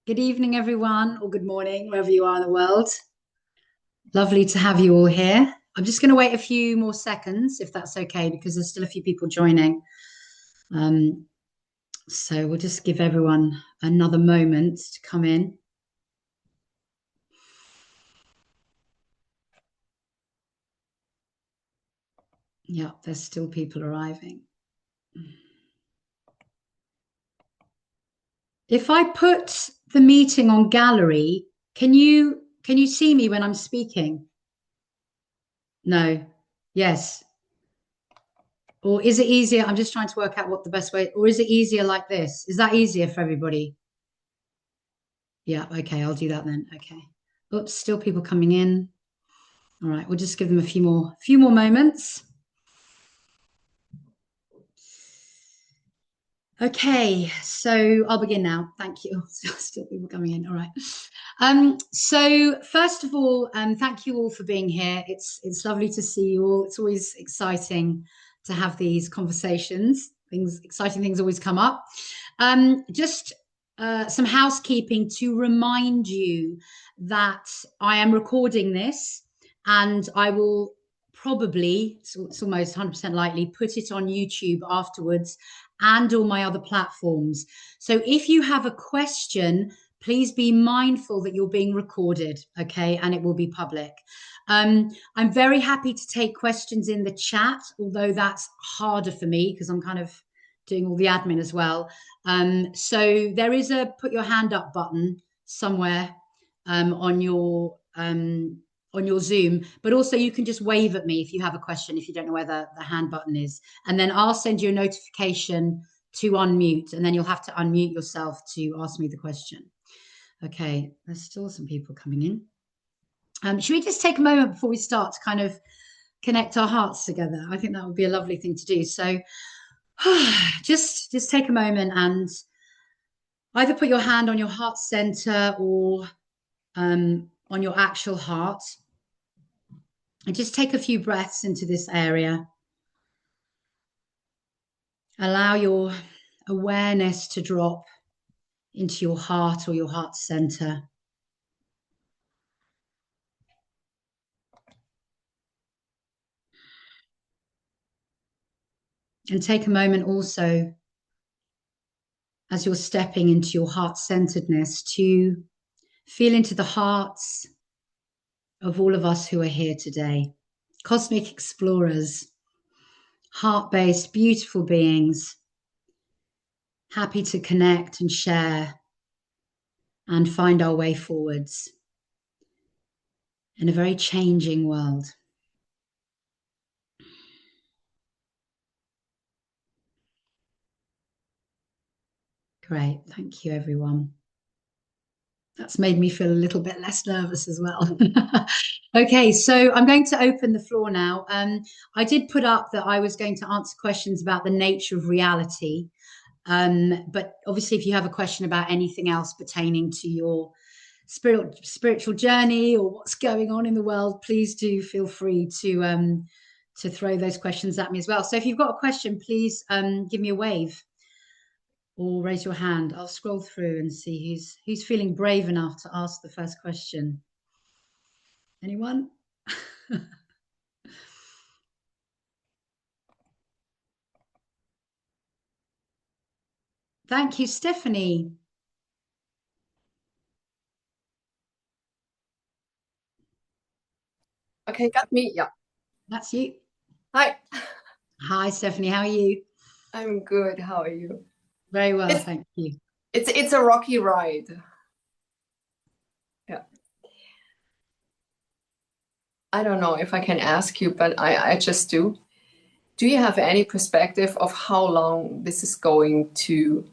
Good evening, everyone, or good morning, wherever you are in the world. Lovely to have you all here. I'm just going to wait a few more seconds, if that's okay, because there's still a few people joining. Um, so we'll just give everyone another moment to come in. Yeah, there's still people arriving. If I put the meeting on gallery, can you see me when I'm speaking? No. Yes. Or is it easier? I'm just trying to work out what the best way, or is it easier like this? Is that easier for everybody? Yeah, okay, I'll do that then. Okay. Oops, still people coming in. All right, we'll just give them a few more moments. Okay, so I'll begin now. Thank you. Still people coming in. All right. So first of all, thank you all for being here. It's lovely to see you all. It's always exciting to have these conversations. Exciting things always come up. Just some housekeeping to remind you that I am recording this, and I will probably, so it's almost 100% likely, put it on YouTube afterwards and all my other platforms. So if you have a question, please be mindful that you're being recorded, okay? And it will be public. I'm very happy to take questions in the chat, although that's harder for me because I'm kind of doing all the admin as well. So there is a put your hand up button somewhere on your Zoom, but also you can just wave at me if you have a question, if you don't know where the hand button is. And then I'll send you a notification to unmute, and then you'll have to unmute yourself to ask me the question. Okay, there's still some people coming in. Should we just take a moment before we start to kind of connect our hearts together? I think that would be a lovely thing to do. So just take a moment and either put your hand on your heart center or on your actual heart. And just take a few breaths into this area. Allow your awareness to drop into your heart or your heart center. And take a moment also, as you're stepping into your heart-centeredness, to feel into the hearts of all of us who are here today. Cosmic explorers, heart-based, beautiful beings, happy to connect and share and find our way forwards in a very changing world. Great. Thank you, everyone. That's made me feel a little bit less nervous as well. Okay, so I'm going to open the floor now. I did put up that I was going to answer questions about the nature of reality. But obviously, if you have a question about anything else pertaining to your spiritual journey or what's going on in the world, please do feel free to throw those questions at me as well. So if you've got a question, please give me a wave or raise your hand. I'll scroll through and see who's feeling brave enough to ask the first question. Anyone? Thank you, Stephanie. Okay, got me. Yeah. That's you. Hi. Hi, Stephanie. How are you? I'm good. How are you? Very well, thank you. It's a rocky ride. Yeah. I don't know if I can ask you, but I just do. Do you have any perspective of how long this is going to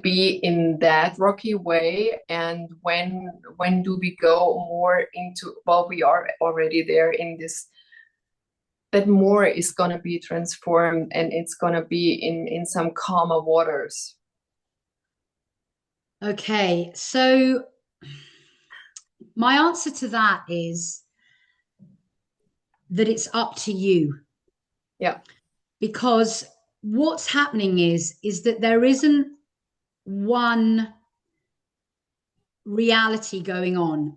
be in that rocky way, and when do we go more into, well, we are already there in this, that more is going to be transformed and it's going to be in some calmer waters? Okay, so my answer to that is that it's up to you. Yeah. Because what's happening is that there isn't one reality going on.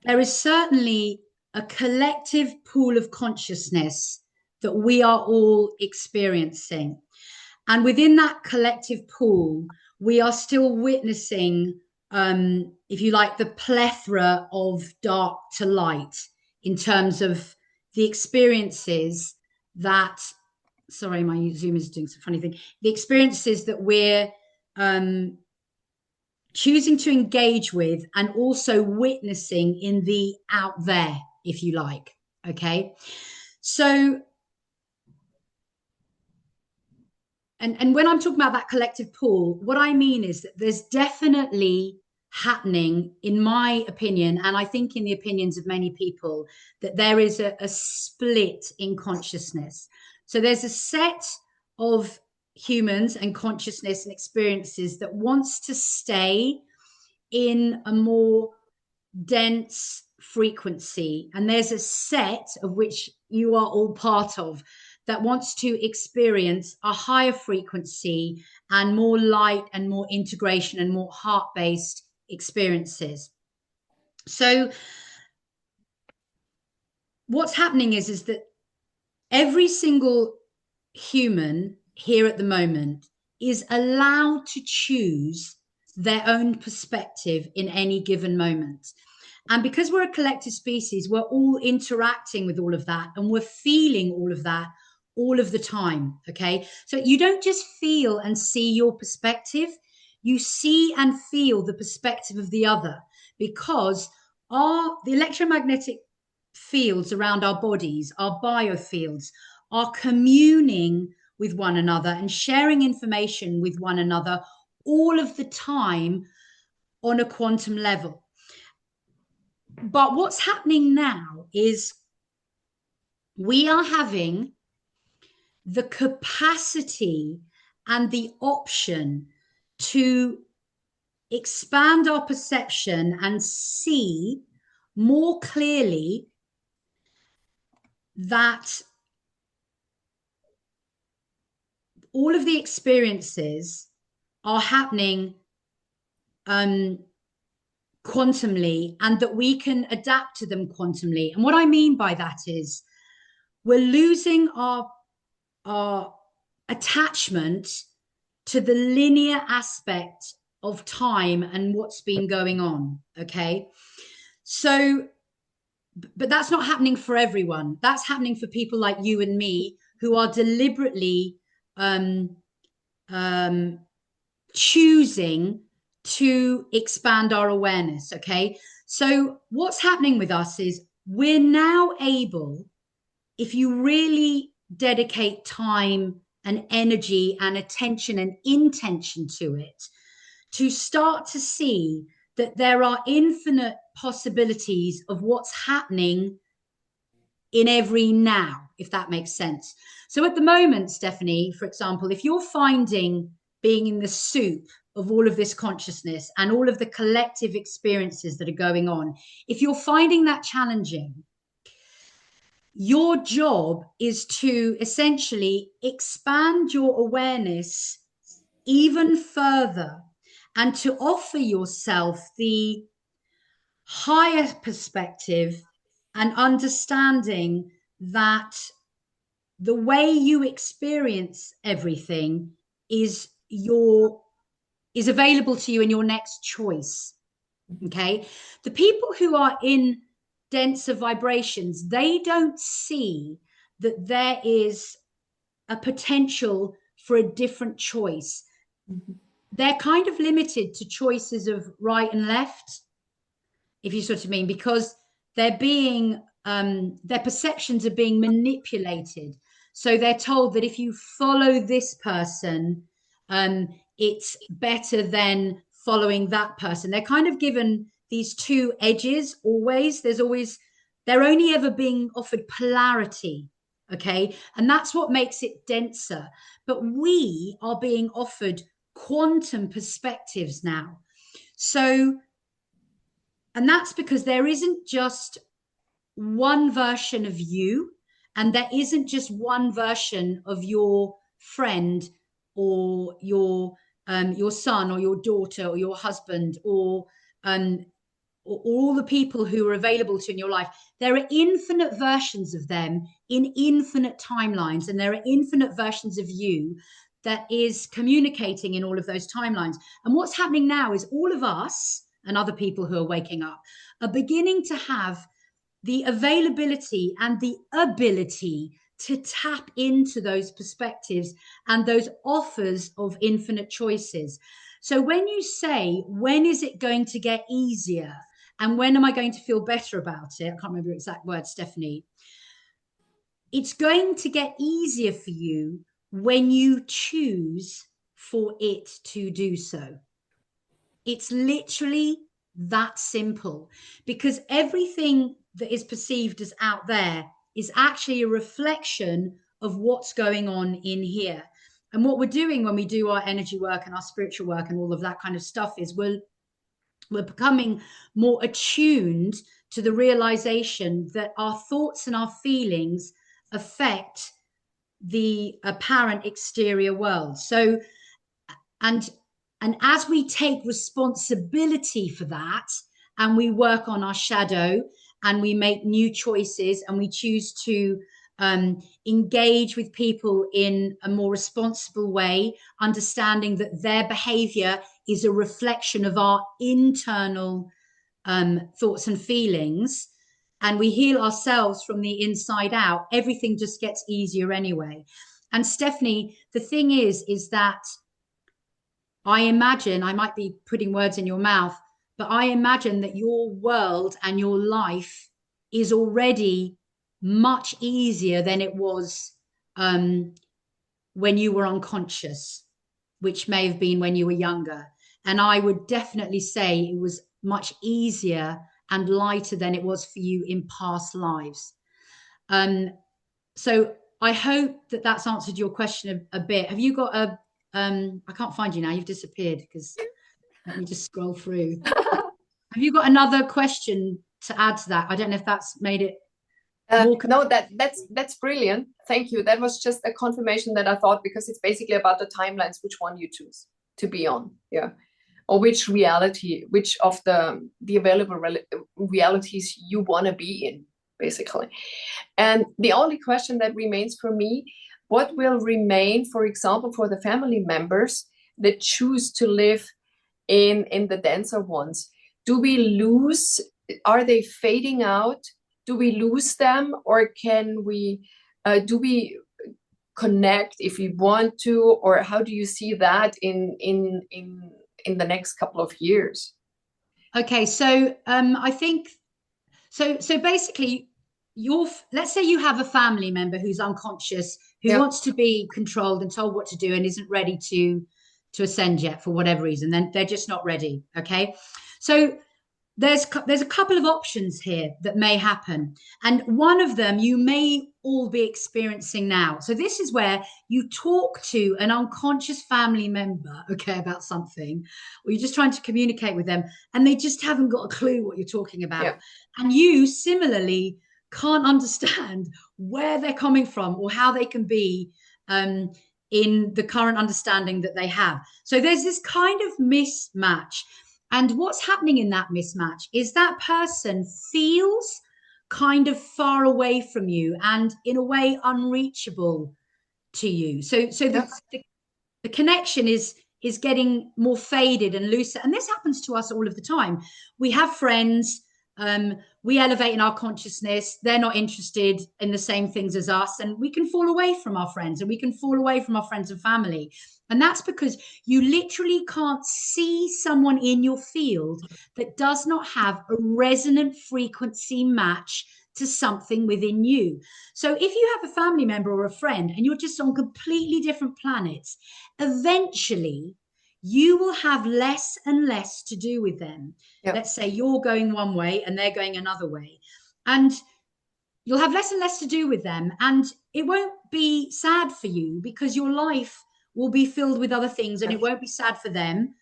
There is certainly a collective pool of consciousness that we are all experiencing. And within that collective pool, we are still witnessing, if you like, the plethora of dark to light in terms of the experiences that, sorry, my Zoom is doing some funny thing, the experiences that we're choosing to engage with and also witnessing in the out there, if you like. Okay. So, and when I'm talking about that collective pool, what I mean is that there's definitely happening, in my opinion, and I think in the opinions of many people, that there is a split in consciousness. So there's a set of humans and consciousness and experiences that wants to stay in a more dense frequency, and there's a set of which you are all part of that wants to experience a higher frequency and more light and more integration and more heart-based experiences. So what's happening is that every single human here at the moment is allowed to choose their own perspective in any given moment. And because we're a collective species, we're all interacting with all of that and we're feeling all of that all of the time. Okay. So you don't just feel and see your perspective, you see and feel the perspective of the other, because the electromagnetic fields around our bodies, our biofields, are communing with one another and sharing information with one another all of the time on a quantum level. But what's happening now is we are having the capacity and the option to expand our perception and see more clearly that all of the experiences are happening quantumly, and that we can adapt to them quantumly. And what I mean by that is we're losing our attachment to the linear aspect of time and what's been going on. Okay. So, but that's not happening for everyone. That's happening for people like you and me who are deliberately choosing to expand our awareness. Okay. So what's happening with us is we're now able, if you really dedicate time and energy and attention and intention to it, to start to see that there are infinite possibilities of what's happening in every now, if that makes sense. So at the moment, Stephanie, for example, if you're finding being in the soup of all of this consciousness and all of the collective experiences that are going on, if you're finding that challenging, your job is to essentially expand your awareness even further and to offer yourself the higher perspective and understanding that the way you experience everything is available to you in your next choice. Okay. The people who are in denser vibrations, they don't see that there is a potential for a different choice. Mm-hmm. They're kind of limited to choices of right and left, if you sort of mean, because they're being their perceptions are being manipulated. So they're told that if you follow this person, it's better than following that person. They're kind of given these two edges always. They're only ever being offered polarity. Okay. And that's what makes it denser. But we are being offered quantum perspectives now. So, and that's because there isn't just one version of you, and there isn't just one version of your friend or your son or your daughter or your husband or or all the people who are available to you in your life, there are infinite versions of them in infinite timelines, and there are infinite versions of you that is communicating in all of those timelines. And what's happening now is all of us and other people who are waking up are beginning to have the availability and the ability to tap into those perspectives and those offers of infinite choices. So when you say, when is it going to get easier? And when am I going to feel better about it? I can't remember your exact words, Stephanie. It's going to get easier for you when you choose for it to do so. It's literally that simple, because everything that is perceived as out there is actually a reflection of what's going on in here. And what we're doing when we do our energy work and our spiritual work and all of that kind of stuff is we're becoming more attuned to the realization that our thoughts and our feelings affect the apparent exterior world. So, and as we take responsibility for that, and we work on our shadow, and we make new choices, and we choose to engage with people in a more responsible way, understanding that their behavior is a reflection of our internal thoughts and feelings, and we heal ourselves from the inside out, everything just gets easier anyway. And Stephanie, the thing is that I imagine, I might be putting words in your mouth, but I imagine that your world and your life is already much easier than it was when you were unconscious, which may have been when you were younger. And I would definitely say it was much easier and lighter than it was for you in past lives. So I hope that that's answered your question a bit. Have you got a I can't find you now. You've disappeared, because let me just scroll through. Have you got another question to add to that? I don't know if that's made it more. No, that's brilliant. Thank you. That was just a confirmation that I thought, because it's basically about the timelines, which one you choose to be on. Yeah. Or which reality, which of the available realities you want to be in, basically. And the only question that remains for me, what will remain, for example, for the family members that choose to live in the denser ones? Do we lose, are they fading out? Do we lose them, or can we, do we connect if we want to, or how do you see that in the next couple of years? Okay, so I think so basically, let's say you have a family member who's unconscious, who wants to be controlled and told what to do, and isn't ready to ascend yet for whatever reason. Then they're just not ready. Okay, so there's a couple of options here that may happen, and one of them you may all be experiencing now. So this is where you talk to an unconscious family member, okay, about something, or you're just trying to communicate with them, and they just haven't got a clue what you're talking about, and you similarly can't understand where they're coming from or how they can be in the current understanding that they have. So there's this kind of mismatch. And what's happening in that mismatch is that person feels kind of far away from you and in a way unreachable to you. So the connection is getting more faded and looser. And this happens to us all of the time. We have friends, we elevate in our consciousness, they're not interested in the same things as us, and we can fall away from our friends, and we can fall away from our friends and family. And that's because you literally can't see someone in your field that does not have a resonant frequency match to something within you. So if you have a family member or a friend and you're just on completely different planets, eventually you will have less and less to do with them. Let's say you're going one way and they're going another way, and you'll have less and less to do with them, and it won't be sad for you because your life will be filled with other things, and it won't be sad for them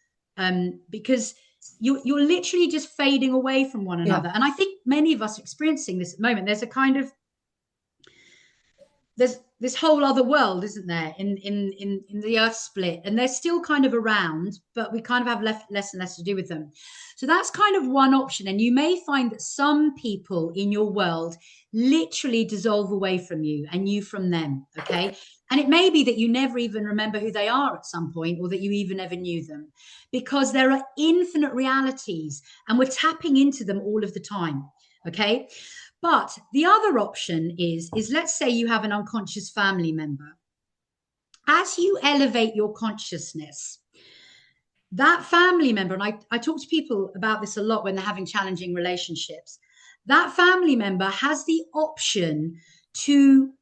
because you're literally just fading away from one another. And I think many of us are experiencing this at the moment. There's this whole other world, isn't there, in the earth split, and they're still kind of around, but we kind of have less and less to do with them. So that's kind of one option. And you may find that some people in your world literally dissolve away from you and you from them. Okay. And it may be that you never even remember who they are at some point, or that you even never knew them, because there are infinite realities and we're tapping into them all of the time. Okay. But the other option is let's say you have an unconscious family member. As you elevate your consciousness, that family member, and I talk to people about this a lot when they're having challenging relationships, that family member has the option to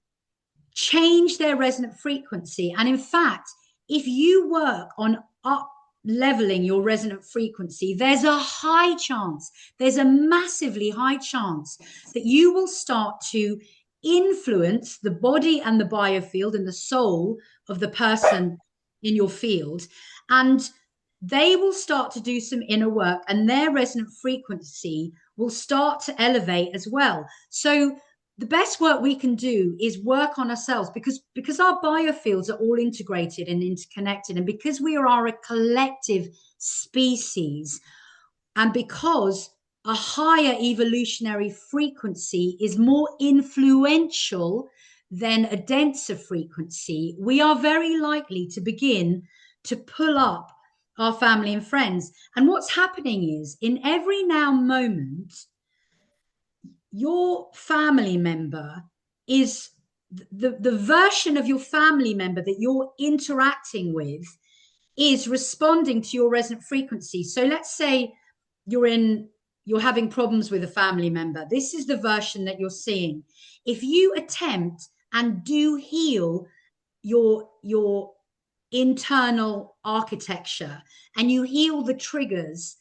change their resonant frequency. And in fact, if you work on up leveling your resonant frequency, there's a high chance, there's a massively high chance that you will start to influence the body and the biofield and the soul of the person in your field, and they will start to do some inner work and their resonant frequency will start to elevate as well. So the best work we can do is work on ourselves, because our biofields are all integrated and interconnected, and because we are a collective species, and because a higher evolutionary frequency is more influential than a denser frequency, we are very likely to begin to pull up our family and friends. And what's happening is, in every now moment, your family member is the version of your family member that you're interacting with is responding to your resonant frequency. So let's say you're having problems with a family member. This is the version that you're seeing. If you attempt and do heal your internal architecture, and you heal the triggers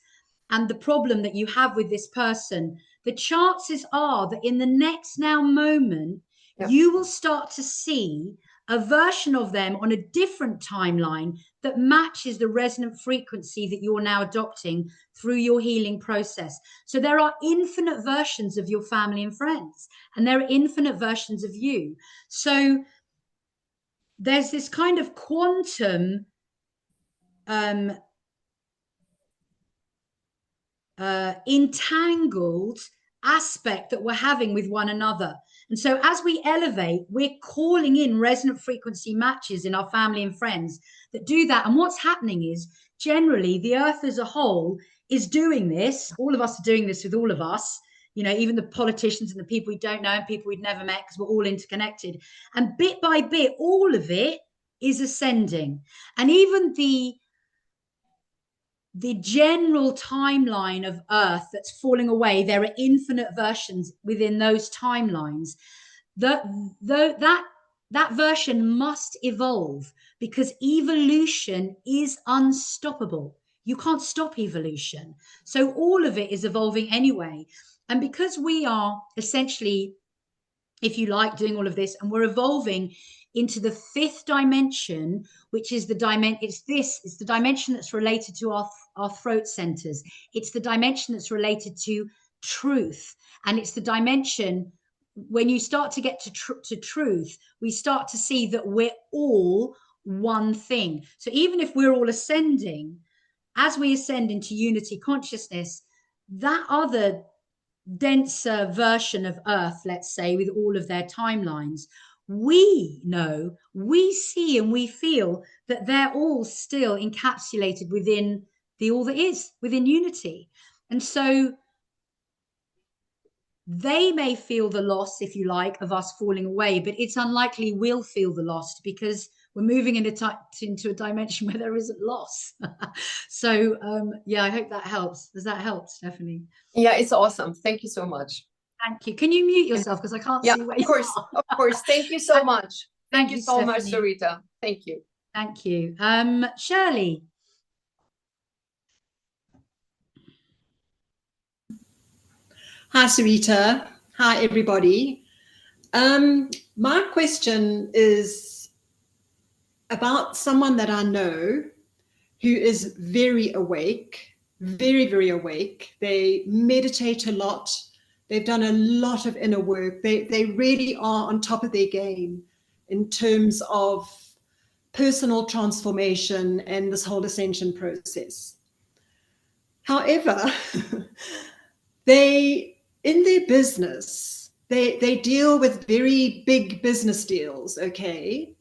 and the problem that you have with this person, the chances are that in the next now moment, you will start to see a version of them on a different timeline that matches the resonant frequency that you're now adopting through your healing process. So there are infinite versions of your family and friends, and there are infinite versions of you. So there's this kind of quantum entangled aspect that we're having with one another. And so as we elevate, we're calling in resonant frequency matches in our family and friends that do that. And what's happening is, generally, the earth as a whole is doing this. All of us are doing this with all of us, you know, even the politicians and the people we don't know and people we've never met, because we're all interconnected. And bit by bit, all of it is ascending. And even the general timeline of Earth that's falling away, there are infinite versions within those timelines. That version must evolve, because evolution is unstoppable. You can't stop evolution. So all of it is evolving anyway. And because we are essentially, if you like, doing all of this, and we're evolving into the fifth dimension, which is the dimension, it's the dimension that's related to our throat centers. It's the dimension that's related to truth. And it's the dimension, when you start to get to truth, we start to see that we're all one thing. So even if we're all ascending, as we ascend into unity consciousness, that other denser version of Earth, let's say, with all of their timelines, we know, we see, and we feel that they're all still encapsulated within the all that is, within unity. And so they may feel the loss, if you like, of us falling away, but it's unlikely we'll feel the loss, because we're moving into a dimension where there isn't loss. So yeah, I hope that helps. Does that help, Stephanie? Yeah, it's awesome. Thank you so much. Thank you. Can you mute yourself, because I can't see where you are? Of course. Thank you so much. Thank you so much, Sarita. Thank you. Thank you. Shirley. Hi, Sarita. Hi, everybody. My question is about someone that I know who is very awake, very, very awake. They meditate a lot. They've done a lot of inner work. They really are on top of their game in terms of personal transformation and this whole ascension process. However, in their business, they deal with very big business deals, okay?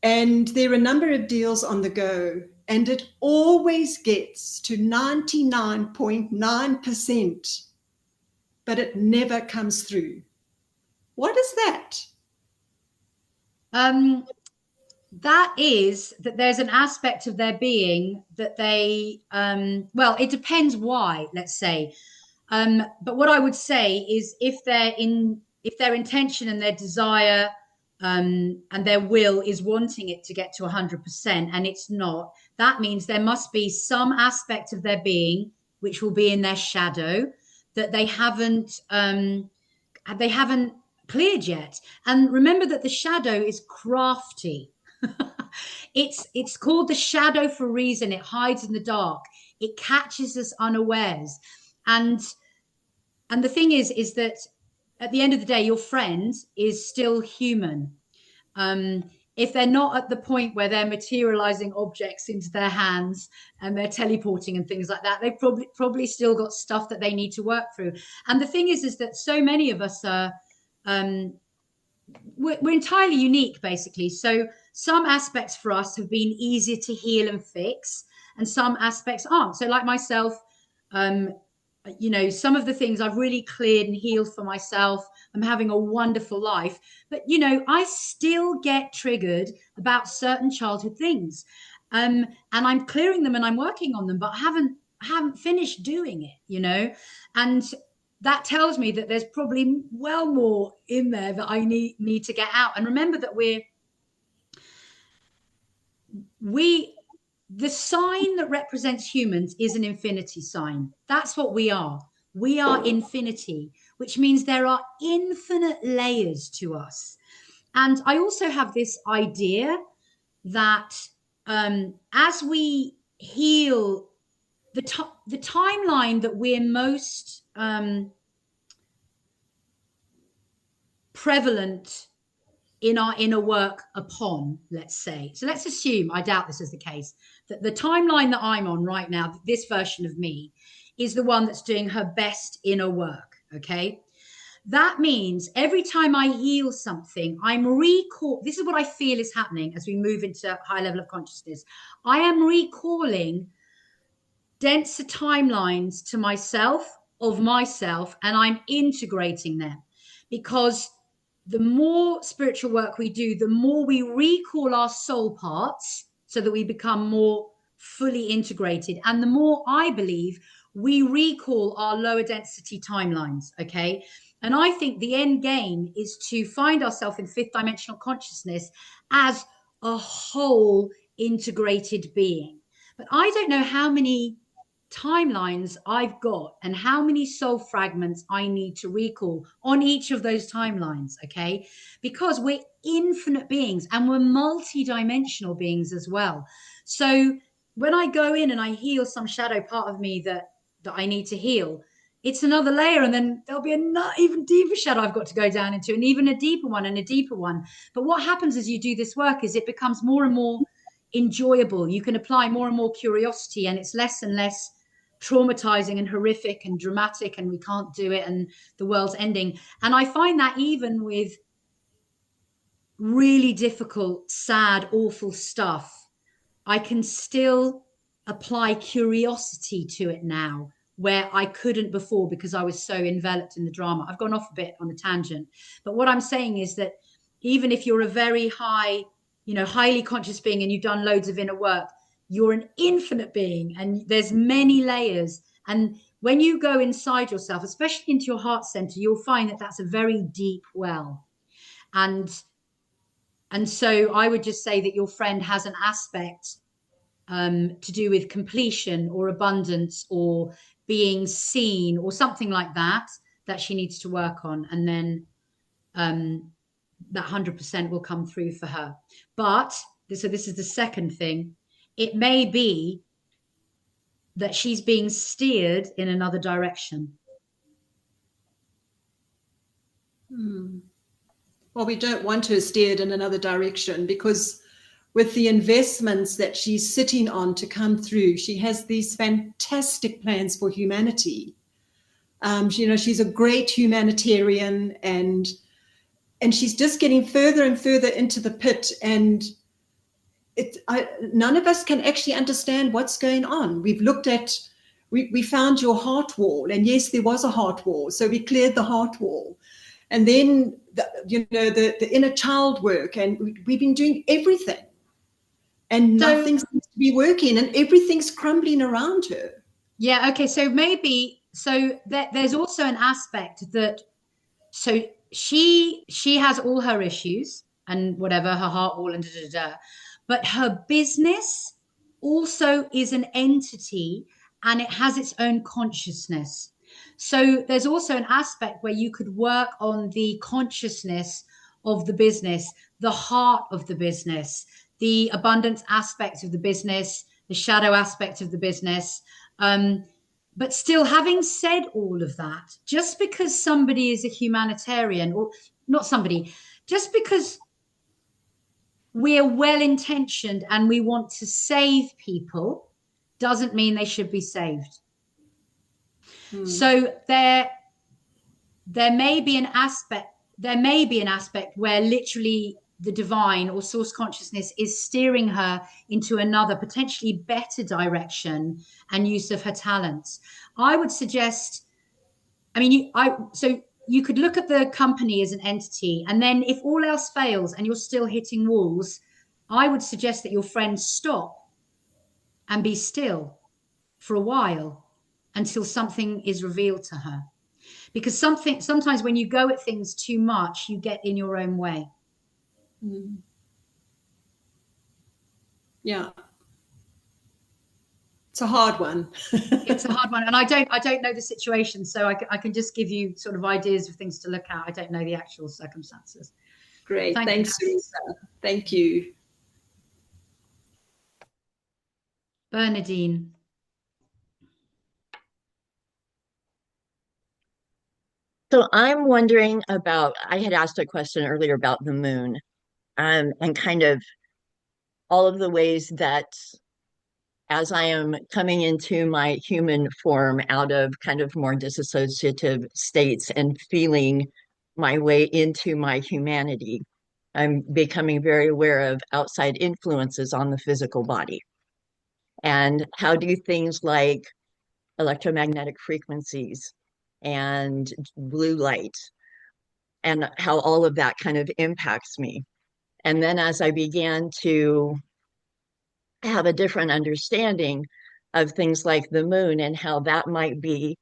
And there are a number of deals on the go, and it always gets to 99.9%, but it never comes through. What is that? That is that there's an aspect of their being that they, well, it depends why, let's say. But what I would say is if their intention and their desire and their will is wanting it to get to 100% and it's not, that means there must be some aspect of their being which will be in their shadow that they haven't cleared yet. And remember that the shadow is crafty. It's called the shadow for a reason. It hides in the dark. It catches us unawares. And the thing is that at the end of the day, your friend is still human. If they're not at the point where they're materializing objects into their hands and they're teleporting and things like that, they've probably still got stuff that they need to work through. And the thing is that so many of us are we're entirely unique, basically. So some aspects for us have been easier to heal and fix, and some aspects aren't. So like myself, you know, some of the things I've really cleared and healed for myself. I'm having a wonderful life, but you know, I still get triggered about certain childhood things, and I'm clearing them and I'm working on them, but I haven't finished doing it, you know. And that tells me that there's probably well more in there that I need to get out. And remember that the sign that represents humans is an infinity sign. That's what we are. We are infinity, which means there are infinite layers to us. And I also have this idea that as we heal, the timeline that we're most prevalent in our inner work upon, let's say. So let's assume, I doubt this is the case, that the timeline that I'm on right now, this version of me, is the one that's doing her best inner work, okay? That means every time I heal something, this is what I feel is happening as we move into high level of consciousness. I am recalling denser timelines to myself, of myself, and I'm integrating them, because the more spiritual work we do, the more we recall our soul parts so that we become more fully integrated. And the more, I believe, we recall our lower density timelines, okay? And I think the end game is to find ourselves in fifth dimensional consciousness as a whole integrated being. But I don't know how many timelines I've got and how many soul fragments I need to recall on each of those timelines, okay? Because we're infinite beings and we're multi-dimensional beings as well. So when I go in and I heal some shadow part of me that I need to heal, it's another layer, and then there'll be an even deeper shadow I've got to go down into, and even a deeper one and a deeper one. But what happens as you do this work is it becomes more and more enjoyable. You can apply more and more curiosity, and it's less and less traumatizing and horrific and dramatic and we can't do it and the world's ending. And I find that even with really difficult, sad, awful stuff, I can still apply curiosity to it now, where I couldn't before because I was so enveloped in the drama. I've gone off a bit on a tangent, but what I'm saying is that even if you're a very high, you know, highly conscious being and you've done loads of inner work, you're an infinite being and there's many layers. And when you go inside yourself, especially into your heart center, you'll find that that's a very deep well. And so I would just say that your friend has an aspect to do with completion or abundance or being seen or something like that she needs to work on. And then that 100% will come through for her. But so this is the second thing. It may be that she's being steered in another direction. Well, we don't want her steered in another direction, because with the investments that she's sitting on to come through, she has these fantastic plans for humanity. She's a great humanitarian, and she's just getting further and further into the pit. And none of us can actually understand what's going on. We've looked at, we found your heart wall, and yes, there was a heart wall, so we cleared the heart wall. And then the inner child work, and we've been doing everything, and nothing seems to be working, and everything's crumbling around her. Yeah, okay, so maybe, there's also an aspect that, so she has all her issues and whatever, her heart wall and but her business also is an entity, and it has its own consciousness. So there's also an aspect where you could work on the consciousness of the business, the heart of the business, the abundance aspect of the business, the shadow aspect of the business. But still, having said all of that, just because somebody is a humanitarian, or not somebody, just because we're well intentioned and we want to save people, doesn't mean they should be saved. So there may be an aspect where literally the divine or source consciousness is steering her into another potentially better direction and use of her talents. I would suggest, so you could look at the company as an entity, and then if all else fails and you're still hitting walls, I would suggest that your friends stop and be still for a while until something is revealed to her. Because sometimes when you go at things too much, you get in your own way. Yeah. It's a hard one. It's a hard one, and I don't know the situation, so I can just give you sort of ideas of things to look at. I don't know the actual circumstances. Great. Thanks, Sarita. Thank you. Bernadine. So I'm wondering about, I had asked a question earlier about the moon, and kind of all of the ways that as I am coming into my human form out of kind of more disassociative states and feeling my way into my humanity, I'm becoming very aware of outside influences on the physical body. And how do things like electromagnetic frequencies and blue light and how all of that kind of impacts me. And then as I began to have a different understanding of things like the moon and how that might be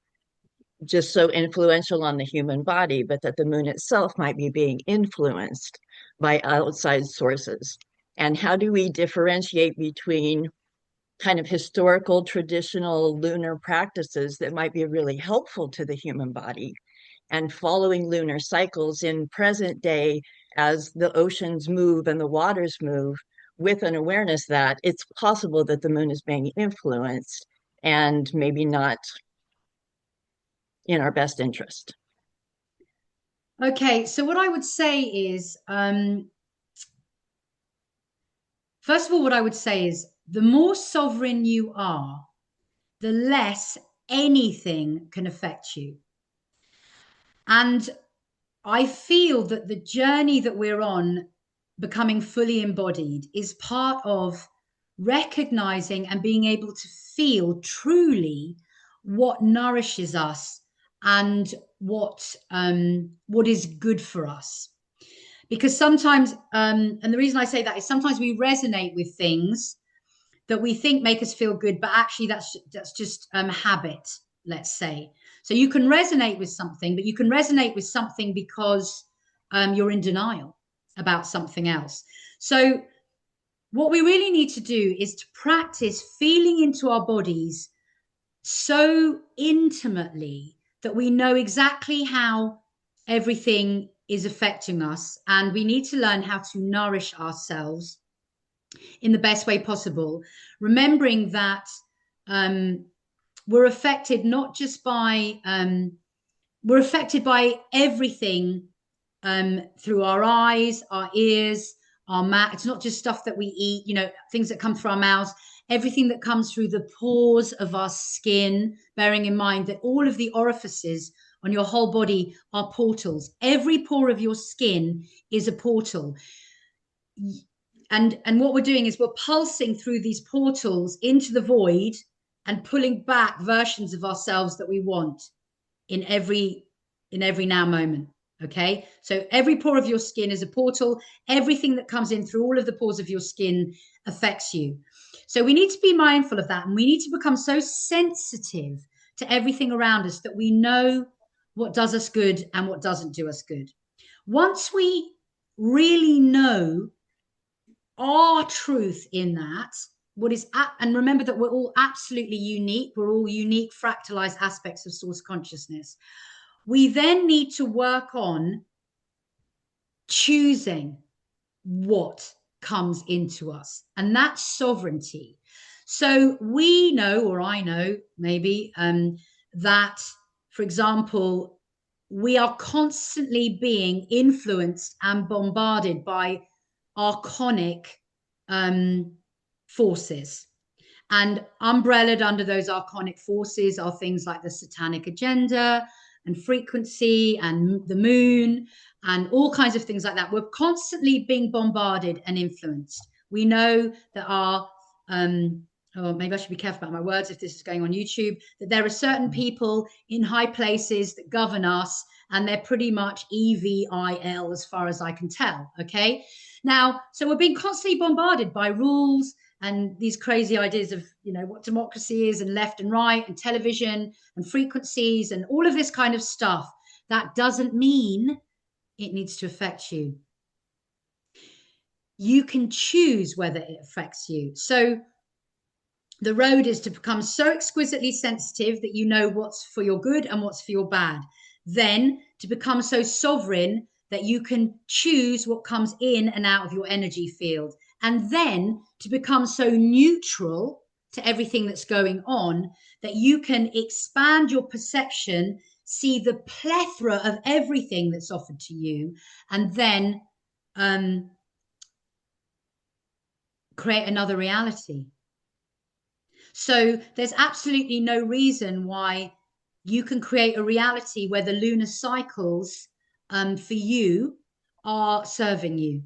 just so influential on the human body, but that the moon itself might be being influenced by outside sources. And how do we differentiate between kind of historical, traditional lunar practices that might be really helpful to the human body and following lunar cycles in present day as the oceans move and the waters move, with an awareness that it's possible that the moon is being influenced and maybe not in our best interest. Okay, so what I would say is, first of all, what I would say is the more sovereign you are, the less anything can affect you. And I feel that the journey that we're on, becoming fully embodied, is part of recognizing and being able to feel truly what nourishes us and what is good for us. Because sometimes, and the reason I say that is sometimes we resonate with things that we think make us feel good, but actually that's just habit, let's say. So you can resonate with something, but you can resonate with something because you're in denial about something else. So what we really need to do is to practice feeling into our bodies so intimately that we know exactly how everything is affecting us, and we need to learn how to nourish ourselves in the best way possible, remembering that we're affected not just by we're affected by everything through our eyes, our ears, our mouth. It's not just stuff that we eat, you know, things that come through our mouths, everything that comes through the pores of our skin, bearing in mind that all of the orifices on your whole body are portals. Every pore of your skin is a portal. And what we're doing is we're pulsing through these portals into the void and pulling back versions of ourselves that we want in every now moment. Okay, so every pore of your skin is a portal. Everything that comes in through all of the pores of your skin affects you. So we need to be mindful of that, and we need to become so sensitive to everything around us that we know what does us good and what doesn't do us good. Once we really know our truth in that, what is and remember that we're all absolutely unique, we're all unique fractalized aspects of source consciousness, we then need to work on choosing what comes into us, and that's sovereignty. So we know, or I know maybe, that, for example, we are constantly being influenced and bombarded by archonic forces, and umbrellaed under those archonic forces are things like the satanic agenda and frequency and the moon and all kinds of things like that. We're constantly being bombarded and influenced. We know that our oh, maybe I should be careful about my words if this is going on YouTube, that there are certain people in high places that govern us, and they're pretty much evil as far as I can tell. Okay, now, so we're being constantly bombarded by rules and these crazy ideas of, you know, what democracy is and left and right and television and frequencies and all of this kind of stuff. That doesn't mean it needs to affect you. You can choose whether it affects you. So the road is to become so exquisitely sensitive that you know what's for your good and what's for your bad. Then to become so sovereign that you can choose what comes in and out of your energy field. And then to become so neutral to everything that's going on that you can expand your perception, see the plethora of everything that's offered to you, and then create another reality. So there's absolutely no reason why you can create a reality where the lunar cycles for you are serving you,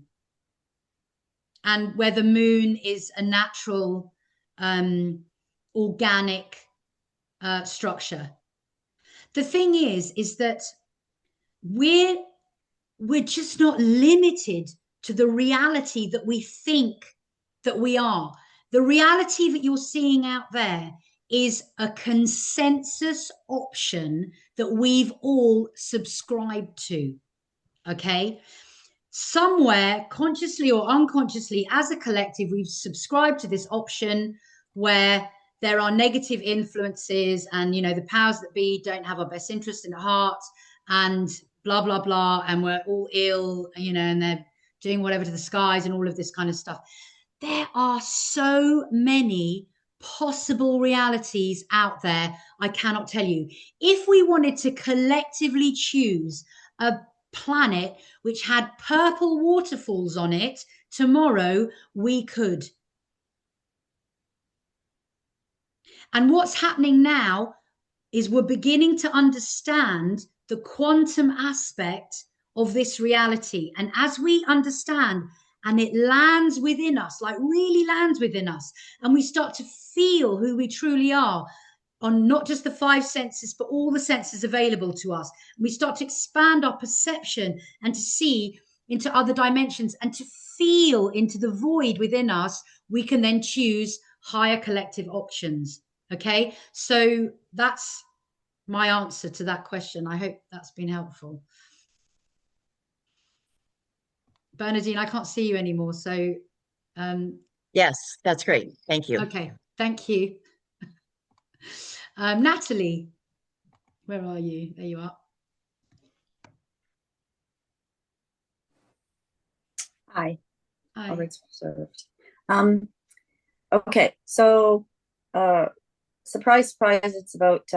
and where the moon is a natural organic structure. The thing is that we're just not limited to the reality that we think that we are. The reality that you're seeing out there is a consensus option that we've all subscribed to. Okay, somewhere consciously or unconsciously as a collective, we've subscribed to this option where there are negative influences, and, you know, the powers that be don't have our best interest in heart, and blah blah blah, and we're all ill, you know, and they're doing whatever to the skies and all of this kind of stuff. There are so many possible realities out there, I cannot tell you. If we wanted to collectively choose a planet which had purple waterfalls on it tomorrow, we could. And what's happening now is we're beginning to understand the quantum aspect of this reality. And as we understand, and it lands within us, like really lands within us, and we start to feel who we truly are on not just the five senses, but all the senses available to us. We start to expand our perception and to see into other dimensions and to feel into the void within us. We can then choose higher collective options. Okay, so that's my answer to that question. I hope that's been helpful. Bernadine, I can't see you anymore, so yes, that's great. Thank you. Okay, thank you. Natalie, where are you? There you are. Hi. Hi. Already observed. Okay, so surprise, surprise, it's about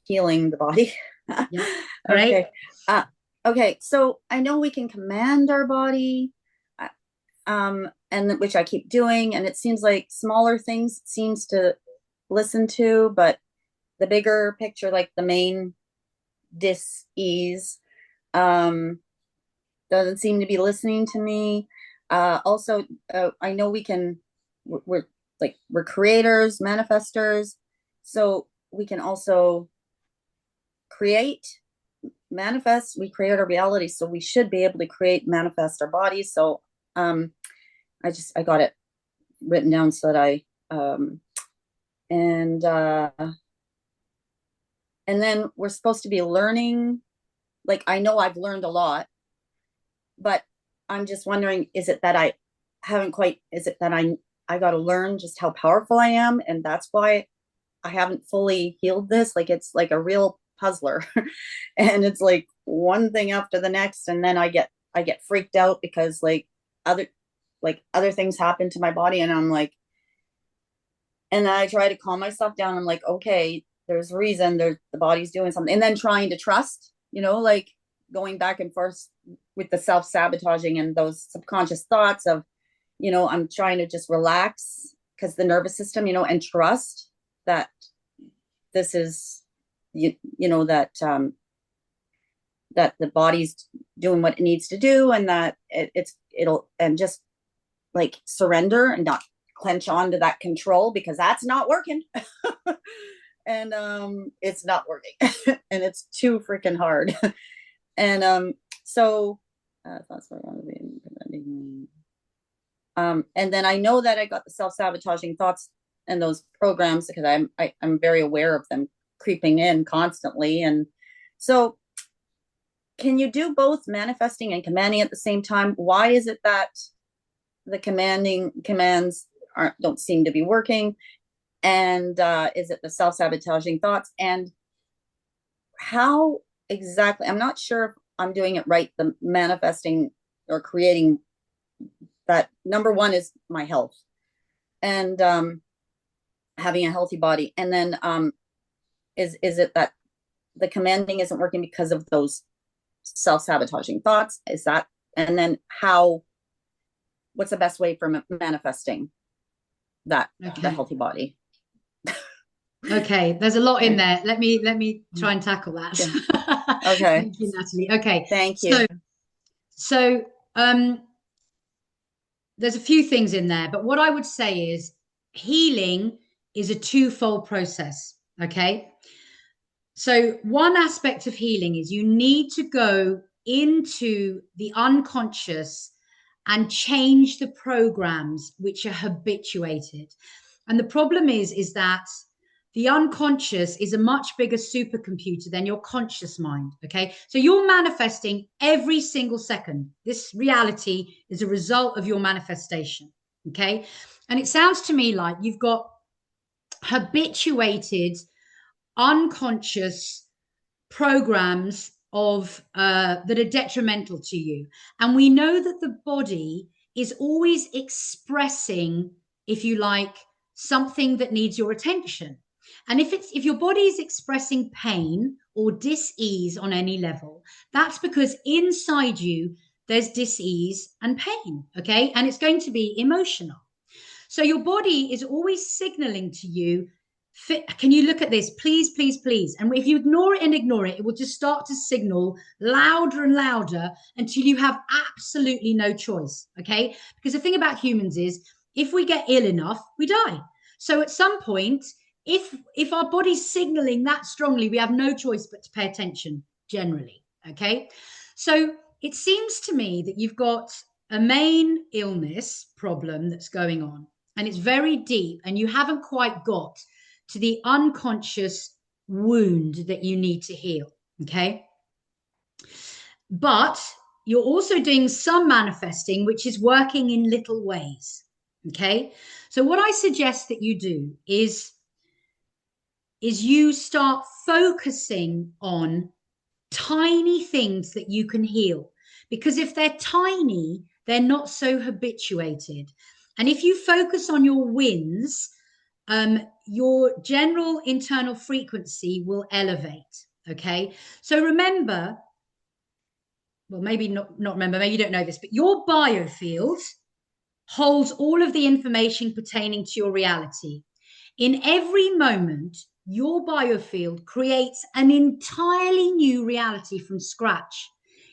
healing the body. Yeah, great. Okay. Okay, so I know we can command our body, and which I keep doing, and it seems like smaller things it seems to listen to, but the bigger picture, like the main dis-ease, doesn't seem to be listening to me. Also, I know we're creators, manifestors, so we can also create, manifest. We create our reality, so we should be able to create, manifest our bodies. So I got it written down so that I and then we're supposed to be learning. Like, I know I've learned a lot, but I'm just wondering, is it that I got to learn just how powerful I am, and that's why I haven't fully healed this? Like, it's like a real puzzler and it's like one thing after the next, and then I get freaked out because other things happen to my body, and I'm like, and then I try to calm myself down. I'm like, okay, there's a reason, the body's doing something, and then trying to trust, like going back and forth with the self-sabotaging and those subconscious thoughts of, I'm trying to just relax because the nervous system, and trust that this is, that the body's doing what it needs to do, and that it'll and just like surrender and not clench on to that control, because that's not working. And it's not working. And it's too freaking hard. And so that's what I want to be. And then I know that I got the self-sabotaging thoughts and those programs because I'm very aware of them creeping in constantly. And so, can you do both manifesting and commanding at the same time? Why is it that the commands don't seem to be working? And is it the self-sabotaging thoughts? And how exactly, I'm not sure if I'm doing it right, the manifesting or creating, that number one is my health and having a healthy body. And then is it that the commanding isn't working because of those self-sabotaging thoughts? Is that, and then what's the best way for manifesting that, the healthy body? Okay, there's a lot in there. Let me try and tackle that. Yeah. Okay. Thank you, Natalie. Okay. Thank you. So there's a few things in there, but what I would say is healing is a twofold process. Okay. So one aspect of healing is you need to go into the unconscious and change the programs which are habituated. And the problem is that the unconscious is a much bigger supercomputer than your conscious mind. Okay. So you're manifesting every single second. This reality is a result of your manifestation. Okay. And it sounds to me like you've got habituated unconscious programs of that are detrimental to you. And we know that the body is always expressing, if you like, something that needs your attention. And if your body is expressing pain or dis-ease on any level, that's because inside you there's dis-ease and pain. Okay. And it's going to be emotional. So your body is always signaling to you, can you look at this? Please, please, please. And if you ignore it, it will just start to signal louder and louder until you have absolutely no choice. Okay. Because the thing about humans is if we get ill enough, we die. So at some point, if our body's signaling that strongly, we have no choice but to pay attention generally. Okay. So it seems to me that you've got a main illness problem that's going on, and it's very deep, and you haven't quite got to the unconscious wound that you need to heal. Okay. But you're also doing some manifesting, which is working in little ways. Okay. So what I suggest that you do is you start focusing on tiny things that you can heal. Because if they're tiny, they're not so habituated. And if you focus on your wins, your general internal frequency will elevate. Okay. So remember, well, maybe not remember, maybe you don't know this, but your biofield holds all of the information pertaining to your reality. In every moment, your biofield creates an entirely new reality from scratch.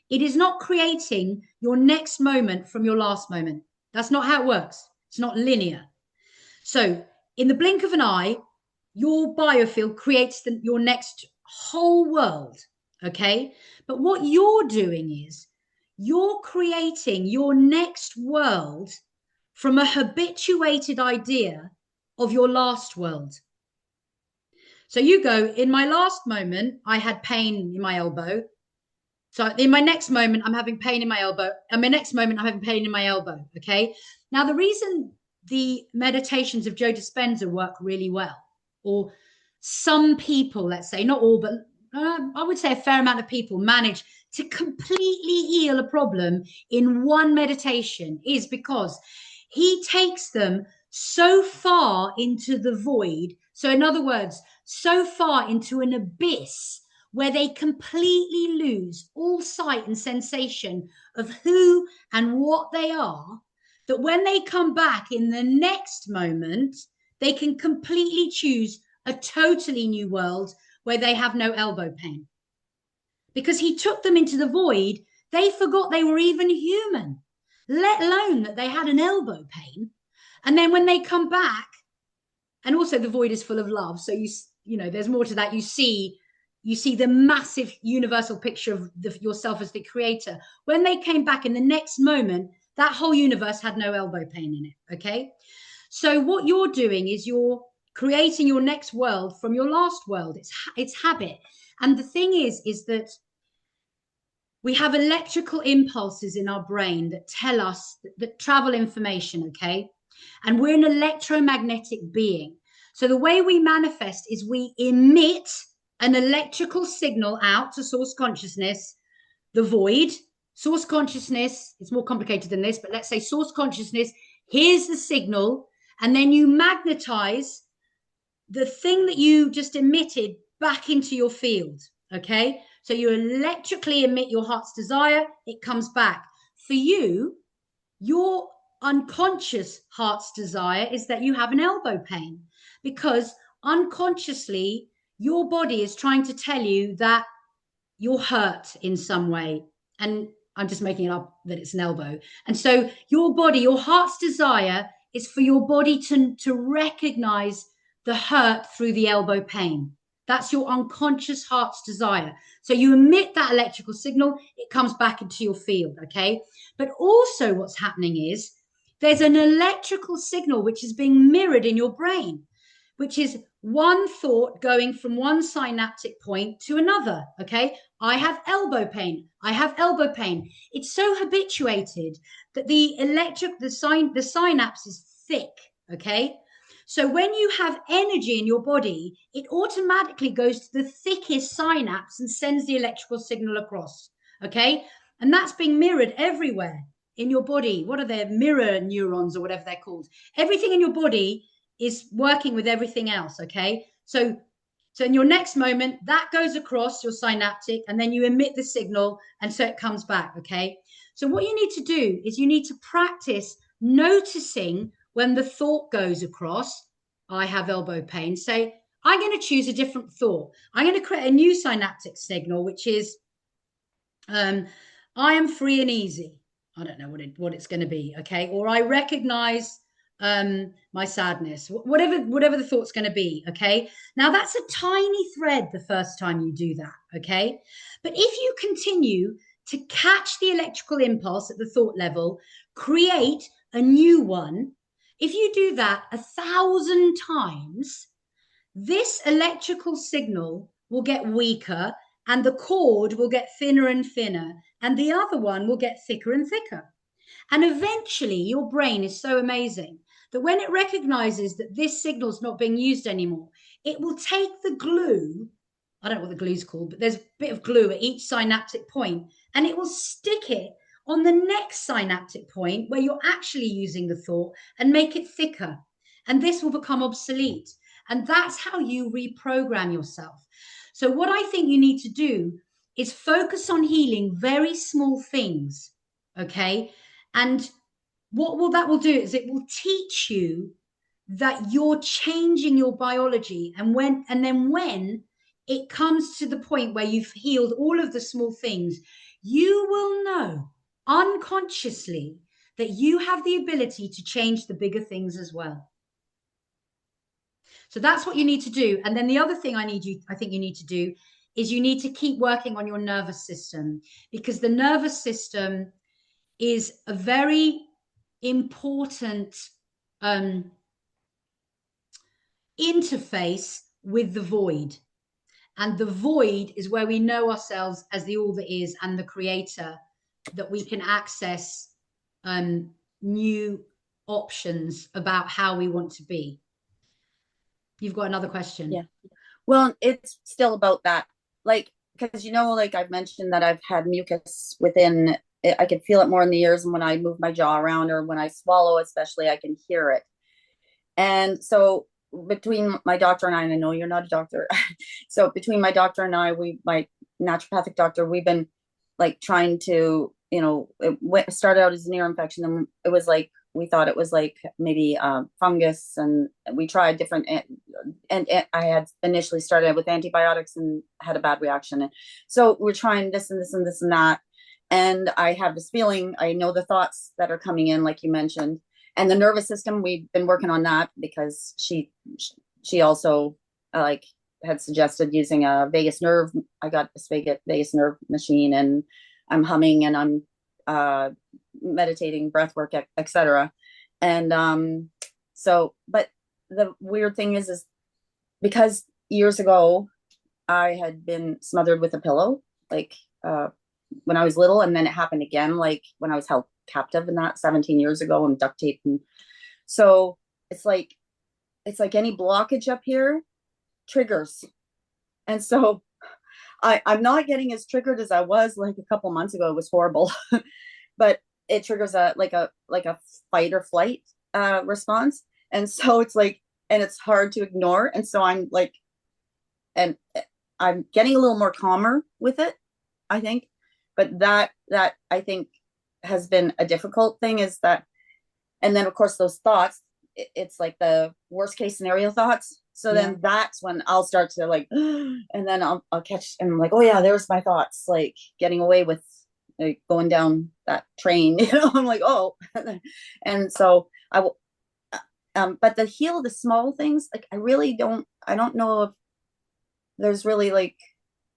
It is not creating your next moment from your last moment. That's not how it works. It's not linear. So in the blink of an eye, your biofield creates your next whole world, okay? But what you're doing is you're creating your next world from a habituated idea of your last world. So you go, in my last moment, I had pain in my elbow. So in my next moment, I'm having pain in my elbow. And my next moment, I'm having pain in my elbow, okay? Now, the reason the meditations of Joe Dispenza work really well, or some people, let's say, not all, but I would say a fair amount of people manage to completely heal a problem in one meditation, is because he takes them so far into the void. So in other words, so far into an abyss where they completely lose all sight and sensation of who and what they are, that when they come back in the next moment, they can completely choose a totally new world where they have no elbow pain. Because he took them into the void, they forgot they were even human, let alone that they had an elbow pain. And then when they come back, and also the void is full of love, so you know there's more to that. You see the massive universal picture of yourself as the creator. When they came back in the next moment, that whole universe had no elbow pain in it, okay? So what you're doing is you're creating your next world from your last world. It's habit. And the thing is that we have electrical impulses in our brain that tell us, that travel information, okay? And we're an electromagnetic being. So the way we manifest is we emit an electrical signal out to source consciousness, the void. Source consciousness, it's more complicated than this, but let's say source consciousness, here's the signal, and then you magnetize the thing that you just emitted back into your field, okay? So you electrically emit your heart's desire, it comes back. For you, your unconscious heart's desire is that you have an elbow pain, because unconsciously your body is trying to tell you that you're hurt in some way. And I'm just making it up that it's an elbow. And so your body, your heart's desire is for your body to recognize the hurt through the elbow pain. That's your unconscious heart's desire. So you emit that electrical signal, it comes back into your field, okay? But also what's happening is there's an electrical signal which is being mirrored in your brain, which is one thought going from one synaptic point to another, okay? I have elbow pain. I have elbow pain. It's so habituated that the synapse is thick, okay? So when you have energy in your body, it automatically goes to the thickest synapse and sends the electrical signal across, okay? And that's being mirrored everywhere in your body. What are they? Mirror neurons or whatever they're called. Everything in your body is working with everything else, okay? So in your next moment, that goes across your synaptic, and then you emit the signal, and so it comes back, okay? So what you need to do is you need to practice noticing when the thought goes across, I have elbow pain. Say, I'm going to choose a different thought. I'm going to create a new synaptic signal, which is, I am free and easy. I don't know what it's going to be, okay? Or I recognize my sadness, whatever the thought's going to be, okay? Now that's a tiny thread the first time you do that, okay? But if you continue to catch the electrical impulse at the thought level, create a new one, if you do that 1,000 times, this electrical signal will get weaker and the cord will get thinner and thinner, and the other one will get thicker and thicker. And eventually your brain is so amazing that when it recognizes that this signal is not being used anymore, it will take the glue, I don't know what the glue is called, but there's a bit of glue at each synaptic point, and it will stick it on the next synaptic point where you're actually using the thought and make it thicker. And this will become obsolete. And that's how you reprogram yourself. So what I think you need to do is focus on healing very small things, okay? And that will do is it will teach you that you're changing your biology. And then when it comes to the point where you've healed all of the small things, you will know unconsciously that you have the ability to change the bigger things as well. So that's what you need to do. And then the other thing I think you need to do is you need to keep working on your nervous system, because the nervous system is a very important interface with the void. And the void is where we know ourselves as the all that is and the creator, that we can access new options about how we want to be. You've got another question? Yeah. Well, it's still about that. Like, because, you know, like I've mentioned that I've had mucus within, I can feel it more in the ears, and when I move my jaw around or when I swallow, especially, I can hear it. And so between my doctor and I know you're not a doctor. So between my doctor and my naturopathic doctor, we've been like trying to, you know, it started out as an ear infection, and it was like, we thought it was like maybe fungus, and we tried different, and I had initially started with antibiotics and had a bad reaction. And so we're trying this and this and this and that. And I have this feeling, I know the thoughts that are coming in, like you mentioned, and the nervous system, we've been working on that, because she also like had suggested using a vagus nerve. I got this vagus nerve machine, and I'm humming and I'm meditating, breath work, etc. And so, but the weird thing is because years ago I had been smothered with a pillow, like when I was little, and then it happened again, like when I was held captive, and that 17 years ago, and duct tape. And so it's like any blockage up here triggers. And so I'm not getting as triggered as I was like a couple months ago. It was horrible. But it triggers a fight or flight response. And so it's like, and it's hard to ignore. And so I'm like, and I'm getting a little more calmer with it, I think. But that I think has been a difficult thing, is that, and then of course those thoughts, it's like the worst case scenario thoughts. So then that's when I'll start to like, and then I'll catch, and I'm like, oh yeah, there's my thoughts, like getting away with like going down that train, you know. I'm like, oh. And so I will, but the heal the small things, like I don't know if there's really like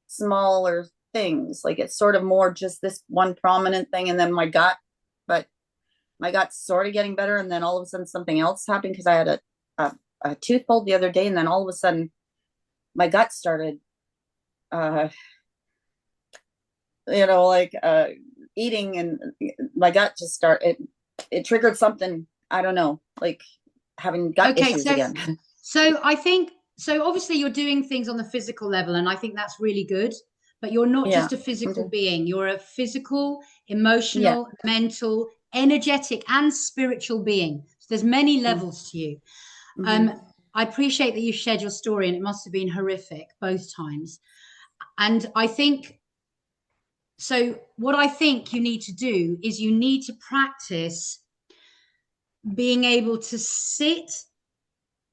smaller things. Like it's sort of more just this one prominent thing, and then my gut, but my gut's sort of getting better, and then all of a sudden something else happened, because I had a tooth pulled the other day, and then all of a sudden my gut started eating, and my gut just started, it triggered something, I don't know, like having gut issues again. So I think, so obviously you're doing things on the physical level, and I think that's really good, but you're not just a physical being, you're a physical, emotional, mental, energetic, and spiritual being. So there's many levels to you. I appreciate that you shared your story, and it must have been horrific both times. And I think, so what I think you need to do is you need to practice being able to sit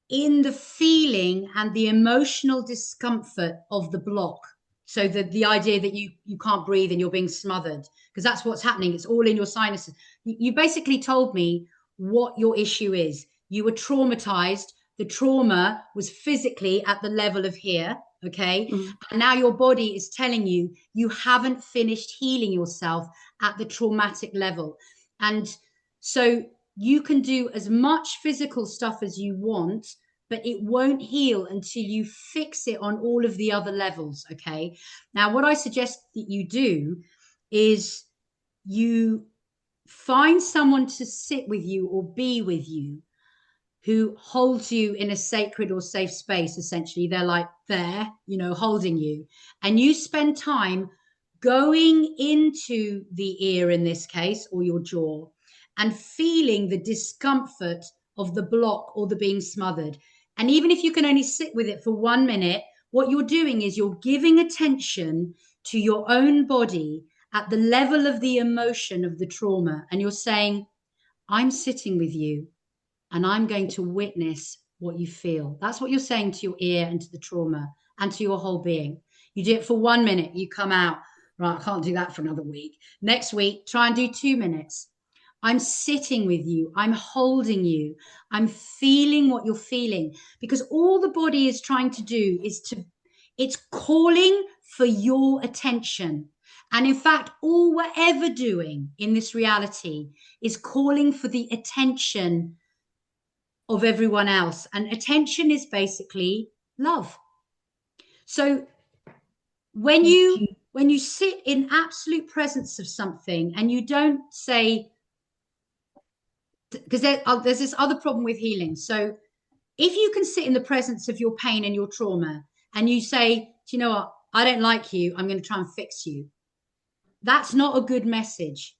in the feeling and the emotional discomfort of the block. So the idea that you can't breathe and you're being smothered, because that's what's happening. It's all in your sinuses. You basically told me what your issue is. You were traumatized. The trauma was physically at the level of here, okay? And now your body is telling you you haven't finished healing yourself at the traumatic level. And so you can do as much physical stuff as you want, but it won't heal until you fix it on all of the other levels, okay? Now, what I suggest that you do is you find someone to sit with you or be with you who holds you in a sacred or safe space. Essentially, they're like there, you know, holding you. And you spend time going into the ear in this case, or your jaw, and feeling the discomfort of the block or the being smothered. And even if you can only sit with it for 1 minute, what you're doing is you're giving attention to your own body at the level of the emotion of the trauma. And you're saying, I'm sitting with you and I'm going to witness what you feel. That's what you're saying to your ear and to the trauma and to your whole being. You do it for 1 minute, you come out, right, I can't do that for another week. Next week, try and do 2 minutes. I'm sitting with you. I'm holding you. I'm feeling what you're feeling, because all the body is trying to do is it's calling for your attention. And in fact, all we're ever doing in this reality is calling for the attention of everyone else. And attention is basically love. So when you sit in absolute presence of something and you don't say, because there's this other problem with healing. So if you can sit in the presence of your pain and your trauma and you say, do you know what, I don't like you, I'm going to try and fix you, that's not a good message.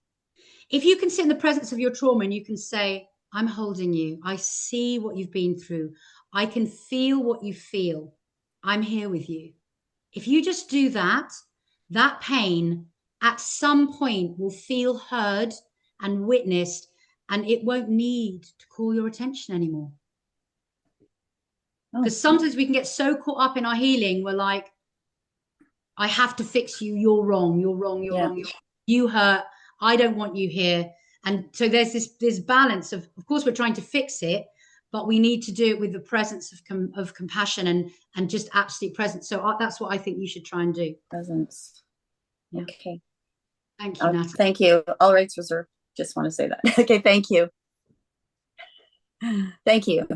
If you can sit in the presence of your trauma and you can say, I'm holding you, I see what you've been through, I can feel what you feel, I'm here with you. If you just do that, that pain at some point will feel heard and witnessed, and it won't need to call your attention anymore. Because sometimes we can get so caught up in our healing, we're like, I have to fix you, you're wrong, you're wrong, you're wrong, you hurt, I don't want you here. And so there's this balance of course, we're trying to fix it, but we need to do it with the presence of compassion and just absolute presence. So that's what I think you should try and do. Presence. Yeah. Okay. Thank you, Natalie. Thank you. All rights reserved. Just want to say that. Okay, thank you. Thank you.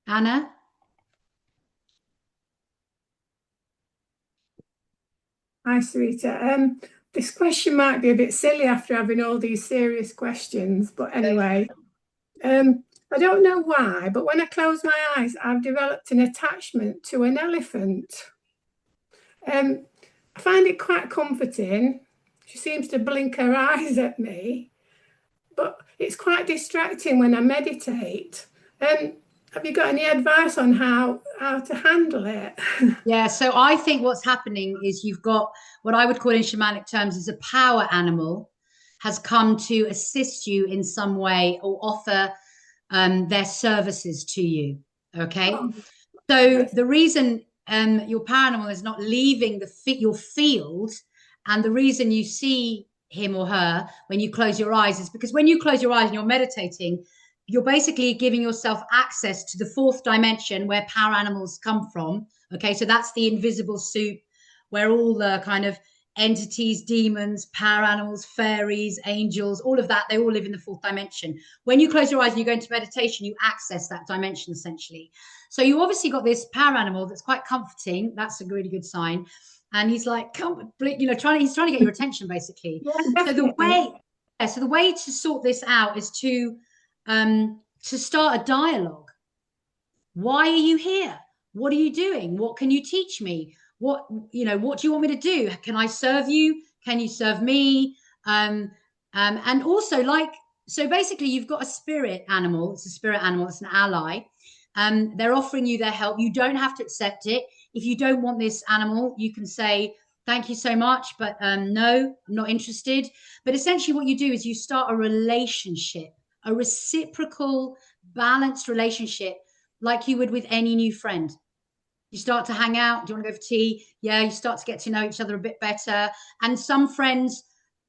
Anna? Hi, Sarita. This question might be a bit silly after having all these serious questions, but anyway, I don't know why, but when I close my eyes, I've developed an attachment to an elephant. I find it quite comforting. She seems to blink her eyes at me, but it's quite distracting when I meditate. Have you got any advice on how to handle it? Yeah, so I think what's happening is you've got what I would call in shamanic terms is a power animal has come to assist you in some way or offer their services to you. Okay. Oh, so the reason your power animal is not leaving your field, and the reason you see him or her when you close your eyes, is because when you close your eyes and you're meditating, you're basically giving yourself access to the fourth dimension where power animals come from. Okay, so that's the invisible soup where all the kind of entities, demons, power animals, fairies, angels, all of that, they all live in the fourth dimension. When you close your eyes and you go into meditation, you access that dimension essentially. So you obviously got this power animal that's quite comforting. That's a really good sign. And he's like, come, you know, he's trying to get your attention basically. yeah, So the way to sort this out is to start a dialogue. Why are you here? What are you doing? What can you teach me? What do you want me to do? Can I serve you? Can you serve me? And also, so basically you've got a spirit animal. It's a spirit animal. It's an ally. They're offering you their help. You don't have to accept it. If you don't want this animal, you can say, thank you so much, but no, I'm not interested. But essentially what you do is you start a relationship, a reciprocal, balanced relationship, like you would with any new friend. You start to hang out. Do you want to go for tea? Yeah, you start to get to know each other a bit better. And some friends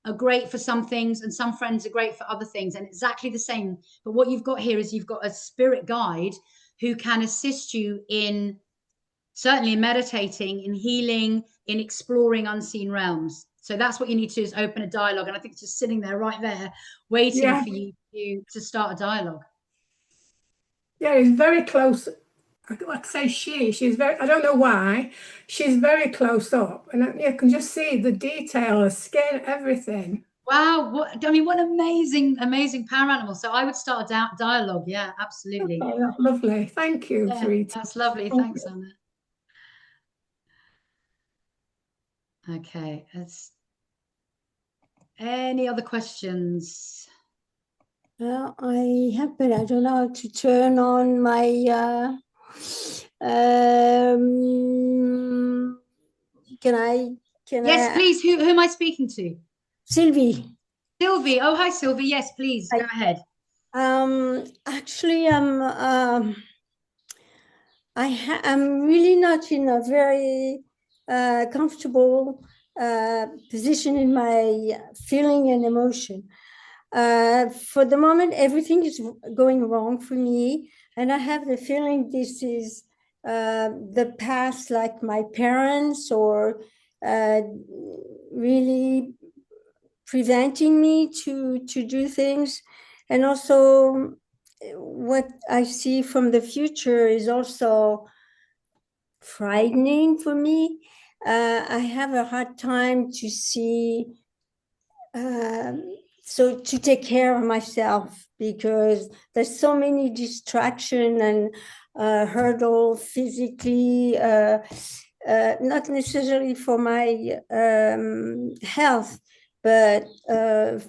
are great for some things and some friends are great for other things, and exactly the same. But what you've got here is you've got a spirit guide who can assist you in certainly in meditating, in healing, in exploring unseen realms. So that's what you need to do, is open a dialogue. And I think it's just sitting there right there waiting for you to start a dialogue. Yeah, it's very close. Like I say, she's very, I don't know why, she's very close up, and you can just see the detail, the skin, everything. Wow, what an amazing power animal. So I would start a dialogue. Yeah, absolutely. Okay, that's lovely. Thank you, Sarita. That's lovely. Thanks, Anna. Okay, any other questions? Well, I have, but I don't know how to turn on my Yes, please. Who am I speaking to? Sylvie. Sylvie. Oh, hi, Sylvie. Yes, please go ahead. Actually, I'm really not in a very comfortable position in my feeling and emotion. For the moment, everything is going wrong for me, and I have the feeling this is the past, like my parents, or really preventing me to do things. And also what I see from the future is also frightening for me. I have a hard time to see, so to take care of myself, because there's so many distraction and hurdle physically, not necessarily for my health, but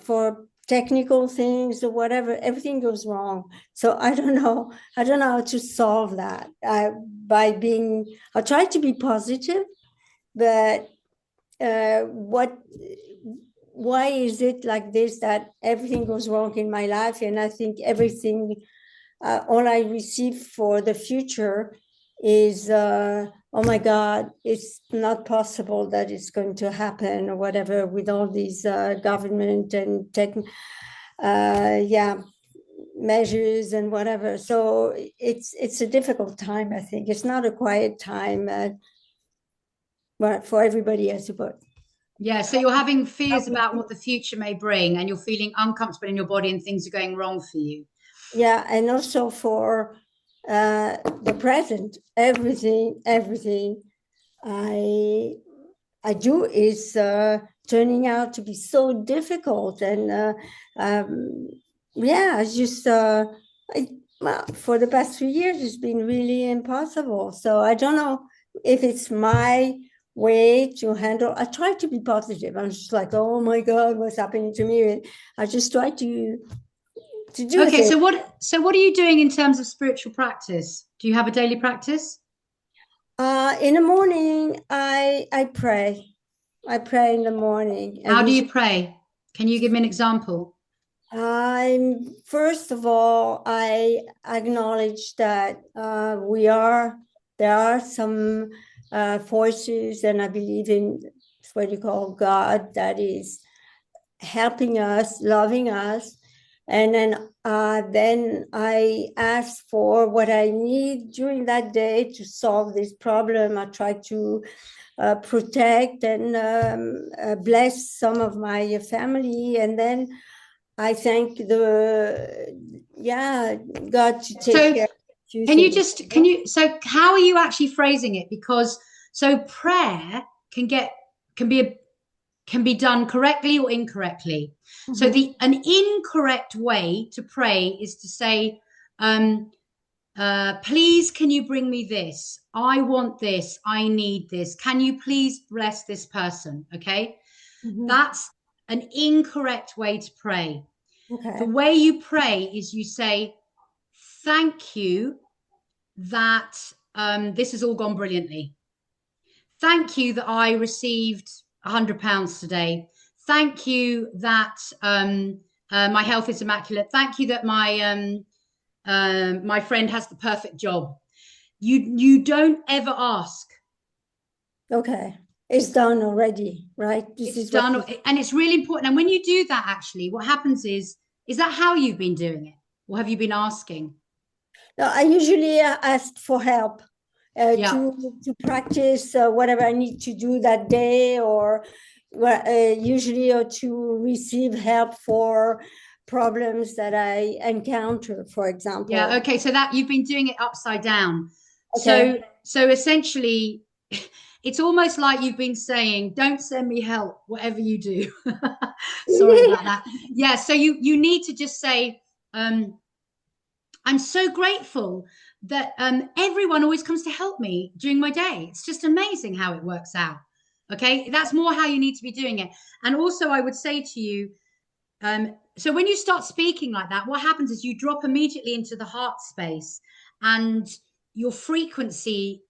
for technical things or whatever. Everything goes wrong. So I don't know how to solve that. I'll try to be positive, but why is it like this, that everything goes wrong in my life? And I think everything, all I receive for the future is, oh my God, it's not possible that it's going to happen, or whatever, with all these government and measures and whatever. So it's a difficult time, I think. It's not a quiet time, but for everybody, I suppose. Yeah, so you're having fears about what the future may bring, and you're feeling uncomfortable in your body, and things are going wrong for you. Yeah, and also for the present, everything I do is turning out to be so difficult, and it's just for the past 3 years, it's been really impossible. So I don't know if it's my way to handle. I try to be positive. I'm just like, oh my God, what's happening to me? I just try to do. Okay, so what are you doing in terms of spiritual practice? Do you have a daily practice? In the morning, I pray. I pray in the morning. How do you pray? Can you give me an example? First of all, I acknowledge that there are some forces, and I believe in what you call God, that is helping us, loving us. And then I ask for what I need during that day to solve this problem. I try to protect and bless some of my family, and then I thank God to take care of you. So how are you actually phrasing it? Because so prayer can be done correctly or incorrectly. Mm-hmm. So an incorrect way to pray is to say, please, can you bring me this? I want this. I need this. Can you please bless this person? Okay. Mm-hmm. That's an incorrect way to pray. Okay. The way you pray is you say, thank you that this has all gone brilliantly. Thank you that I received £100 today. Thank you that my health is immaculate. Thank you that my friend has the perfect job. You don't ever ask. Okay. It's done already, right? It's done, and it's really important. And when you do that, actually, what happens is that how you've been doing it? Or have you been asking? No, I usually ask for help to practice whatever I need to do that day, or usually to receive help for problems that I encounter, for example. Yeah, okay, so that you've been doing it upside down. Okay. So essentially, it's almost like you've been saying, don't send me help, whatever you do. Sorry about that. Yeah, so you need to just say, I'm so grateful that everyone always comes to help me during my day. It's just amazing how it works out. Okay, that's more how you need to be doing it. And also, I would say to you, so when you start speaking like that, what happens is you drop immediately into the heart space, and your frequency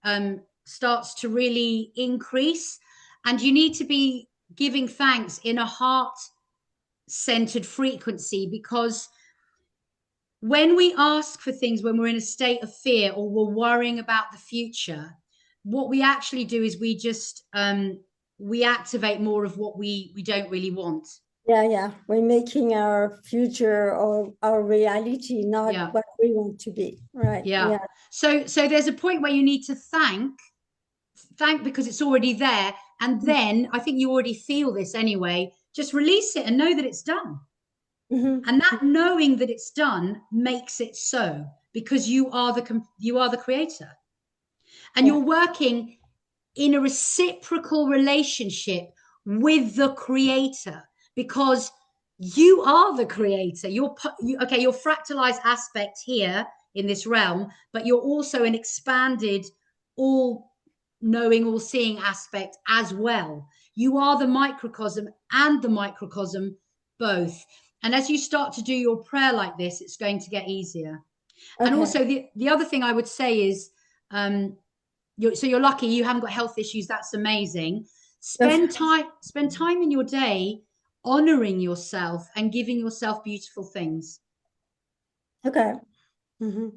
starts to really increase. And you need to be giving thanks in a heart-centered frequency, because when we ask for things, when we're in a state of fear or we're worrying about the future, what we actually do is we just we activate more of what we don't really want. Yeah. We're making our future or our reality not what we want to be. Right. Yeah. So there's a point where you need to thank because it's already there. And then I think you already feel this anyway. Just release it and know that it's done. And that knowing that it's done makes it so, because you are the creator, and you're working in a reciprocal relationship with the creator, because you are the creator. You're fractalized aspect here in this realm, but you're also an expanded, all knowing, all seeing aspect as well. You are the microcosm and the microcosm both. And as you start to do your prayer like this, it's going to get easier. Okay. And also the other thing I would say is, you're lucky you haven't got health issues. That's amazing. Spend time in your day honoring yourself and giving yourself beautiful things. Okay. I'm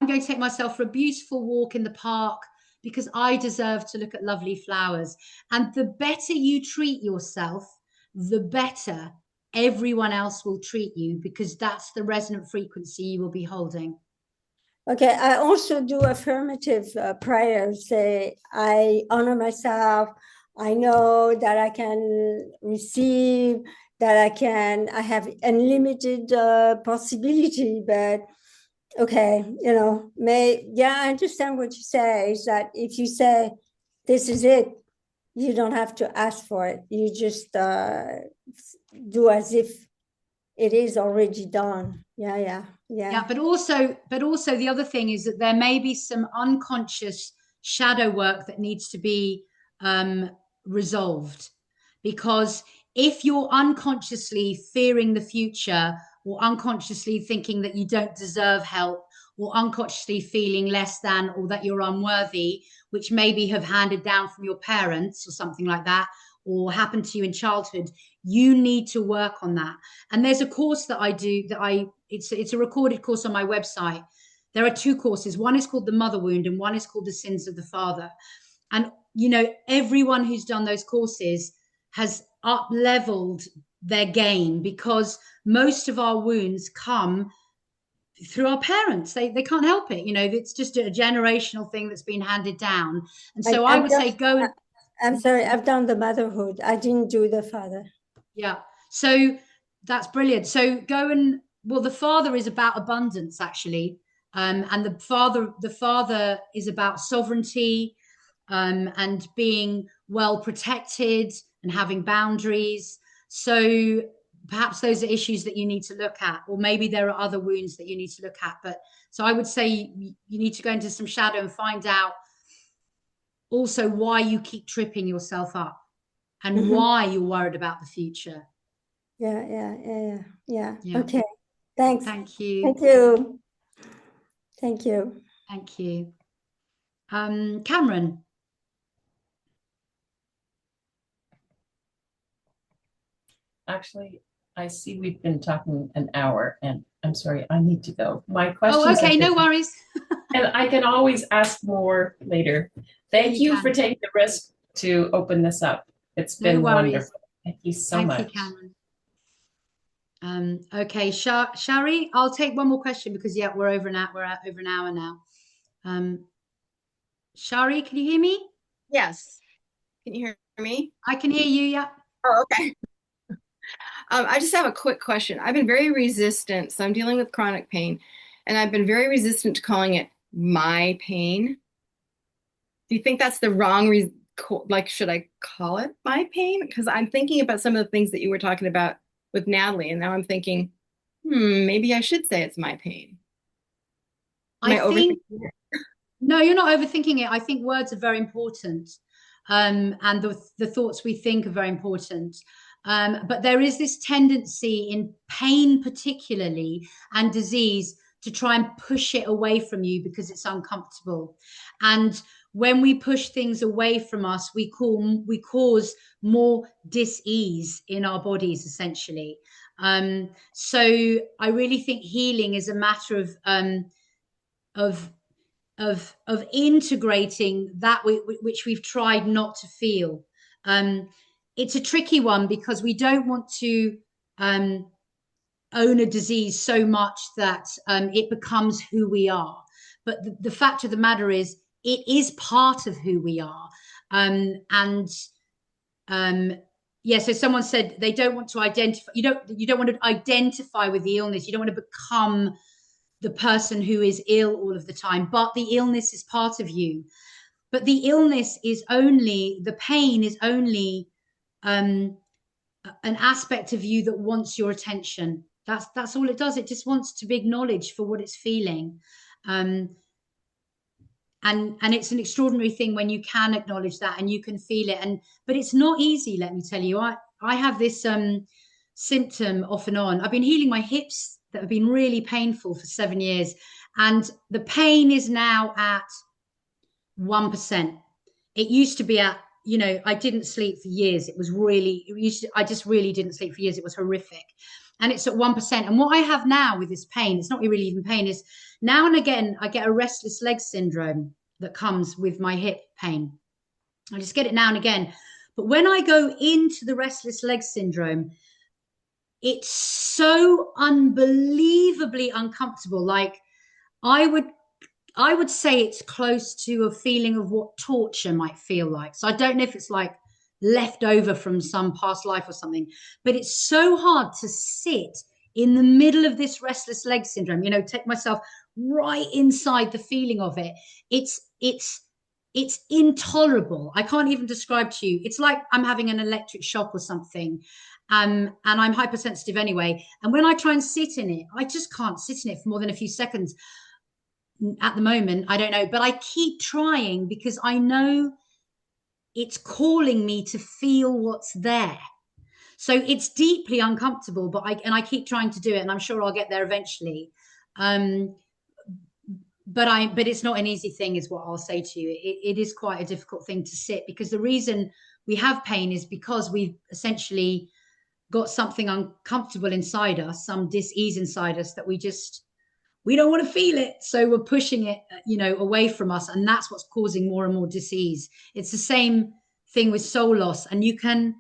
going to take myself for a beautiful walk in the park, because I deserve to look at lovely flowers. And the better you treat yourself, the better everyone else will treat you, because that's the resonant frequency you will be holding. Okay, I also do affirmative prayers. Say, I honor myself. I know that I can receive, that I have unlimited possibility, but okay, I understand what you say, is that if you say, this is it, you don't have to ask for it. You just do as if it is already done. Yeah. But also the other thing is that there may be some unconscious shadow work that needs to be resolved, because if you're unconsciously fearing the future, or unconsciously thinking that you don't deserve help, or unconsciously feeling less than, or that you're unworthy, which maybe have handed down from your parents or something like that, or happened to you in childhood, you need to work on that. And there's a course that I do it's a recorded course on my website. There are two courses. One is called The Mother Wound, and one is called The Sins of the Father. And everyone who's done those courses has up-leveled their game, because most of our wounds come through our parents. They can't help it. It's just a generational thing that's been handed down. And so I would say go and... I'm sorry, I've done the motherhood. I didn't do the father. Yeah. So that's brilliant. So go and, well, the father is about abundance, actually. And the father is about sovereignty, and being well protected and having boundaries. So perhaps those are issues that you need to look at, or maybe there are other wounds that you need to look at. But so I would say you need to go into some shadow and find out also why you keep tripping yourself up, and why you're worried about the future. Yeah. Okay. Thanks. Thank you. Thank you. Cameron. Actually, I see we've been talking an hour, and I'm sorry, I need to go. My questions. Oh, okay, no worries. And I can always ask more later. Thank you for taking the risk to open this up. It's been wonderful. Thank you so much. Thank you, Cameron. Okay, Shari, I'll take one more question, because we're over an hour now. Shari, can you hear me? Yes. Can you hear me? I can hear you. Yeah. Oh, okay. I just have a quick question. I've been very resistant. So I'm dealing with chronic pain, and I've been very resistant to calling it my pain. Do you think that's the wrong should I call it my pain? Because I'm thinking about some of the things that you were talking about with Natalie, and now I'm thinking, maybe I should say it's my pain. No, you're not overthinking it. I think words are very important, and the thoughts we think are very important. But there is this tendency in pain, particularly, and disease, to try and push it away from you because it's uncomfortable. And when we push things away from us, we cause more dis-ease in our bodies, essentially. So I really think healing is a matter of integrating that which we've tried not to feel. It's a tricky one because we don't want to own a disease so much that it becomes who we are. But the fact of the matter is, it is part of who we are. Yeah, so someone said they don't want to identify. You don't want to identify with the illness. You don't want to become the person who is ill all of the time. But the illness is part of you. But the illness is only, the pain is only an aspect of you that wants your attention. That's all it does. It just wants to be acknowledged for what it's feeling. And it's an extraordinary thing when you can acknowledge that and you can feel it. But it's not easy, let me tell you. I have this symptom off and on. I've been healing my hips that have been really painful for 7 years, and the pain is now at 1%. It used to be at, I didn't sleep for years. I just really didn't sleep for years. It was horrific. And it's at 1%. And what I have now with this pain, it's not really even pain, is now and again, I get a restless leg syndrome that comes with my hip pain. I just get it now and again. But when I go into the restless leg syndrome, it's so unbelievably uncomfortable. Like I would say it's close to a feeling of what torture might feel like. So I don't know if it's like left over from some past life or something, but it's so hard to sit in the middle of this restless leg syndrome, take myself right inside the feeling of it. It's intolerable. I can't even describe to you. It's like I'm having an electric shock or something. And I'm hypersensitive anyway. And when I try and sit in it, I just can't sit in it for more than a few seconds. At the moment, I don't know, but I keep trying because I know it's calling me to feel what's there. So it's deeply uncomfortable, but I keep trying to do it, and I'm sure I'll get there eventually. But it's not an easy thing, is what I'll say to you. It is quite a difficult thing to sit, because the reason we have pain is because we've essentially got something uncomfortable inside us, some dis-ease inside us that we don't want to feel it. So we're pushing it, away from us. And that's what's causing more and more dis-ease. It's the same thing with soul loss. And you can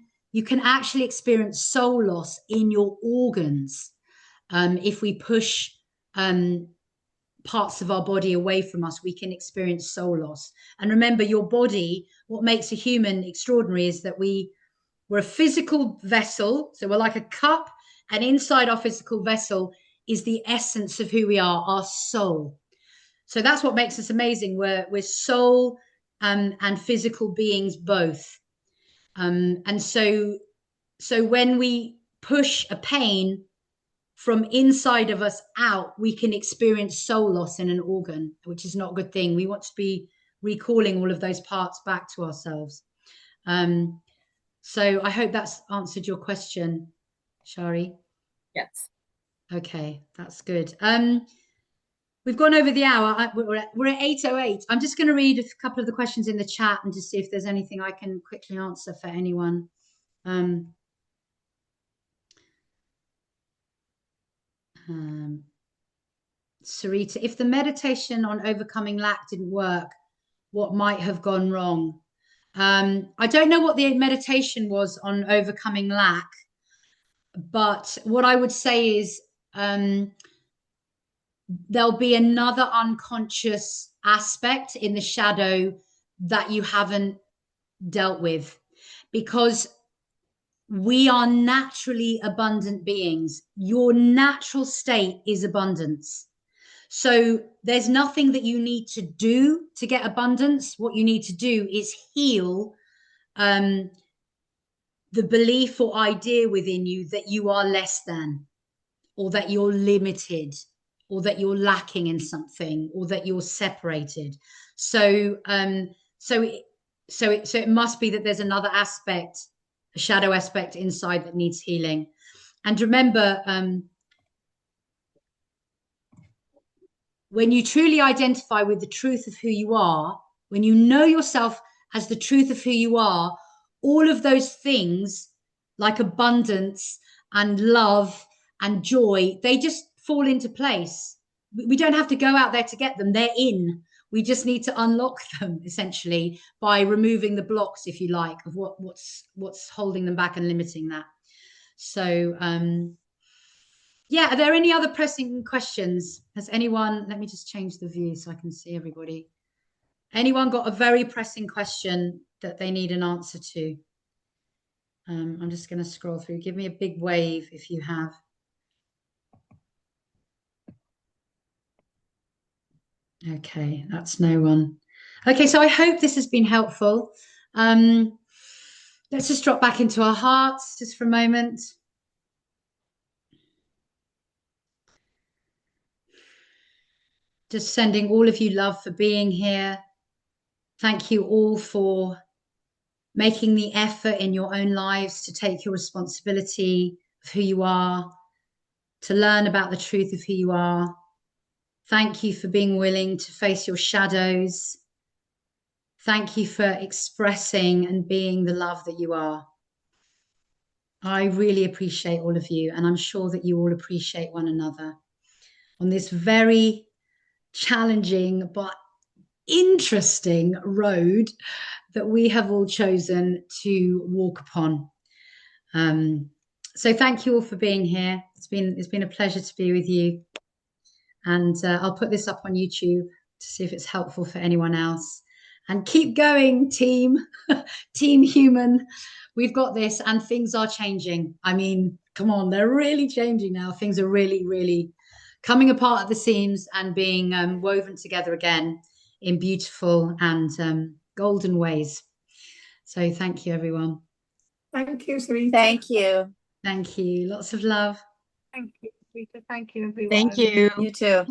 actually experience soul loss in your organs if we push parts of our body away from us. We can experience soul loss. And remember, your body, what makes a human extraordinary is that we're a physical vessel. So we're like a cup, and inside our physical vessel is the essence of who we are, our soul. So that's what makes us amazing. We're soul and physical beings both. And so when we push a pain from inside of us out, we can experience soul loss in an organ, which is not a good thing. We want to be recalling all of those parts back to ourselves. So I hope that's answered your question, Shari. Yes. Okay, that's good. We've gone over the hour. We're at 8:08. I'm just going to read a couple of the questions in the chat and just see if there's anything I can quickly answer for anyone. Sarita, if the meditation on overcoming lack didn't work, what might have gone wrong? I don't know what the meditation was on overcoming lack, but what I would say is there'll be another unconscious aspect in the shadow that you haven't dealt with, because we are naturally abundant beings. Your natural state is abundance. So there's nothing that you need to do to get abundance. What you need to do is heal the belief or idea within you that you are less than, or that you're limited, or that you're lacking in something, or that you're separated. So it must be that there's another aspect, a shadow aspect inside that needs healing. And remember, when you truly identify with the truth of who you are, when you know yourself as the truth of who you are, all of those things like abundance and love and joy, they just fall into place. We don't have to go out there to get them. They're in. We just need to unlock them, essentially, by removing the blocks, if you like, of what's holding them back and limiting that. So yeah, are there any other pressing questions? Has anyone, let me just change the view so I can see everybody. Anyone got a very pressing question that they need an answer to? I'm just going to scroll through. Give me a big wave if you have. Okay, that's no one. Okay, so I hope this has been helpful. Let's just drop back into our hearts just for a moment. Just sending all of you love for being here. Thank you all for making the effort in your own lives to take your responsibility of who you are, to learn about the truth of who you are. Thank you for being willing to face your shadows. Thank you for expressing and being the love that you are. I really appreciate all of you, and I'm sure that you all appreciate one another on this very challenging but interesting road that we have all chosen to walk upon. So thank you all for being here. It's been a pleasure to be with you. And I'll put this up on YouTube to see if it's helpful for anyone else. And keep going, team, team human. We've got this, and things are changing. I mean, come on, they're really changing now. Things are really, really coming apart at the seams and being woven together again in beautiful and golden ways. So thank you, everyone. Thank you, Sarita. Thank you. Thank you. Lots of love. Thank you, Sarita. Thank you, everyone. Thank you. You too.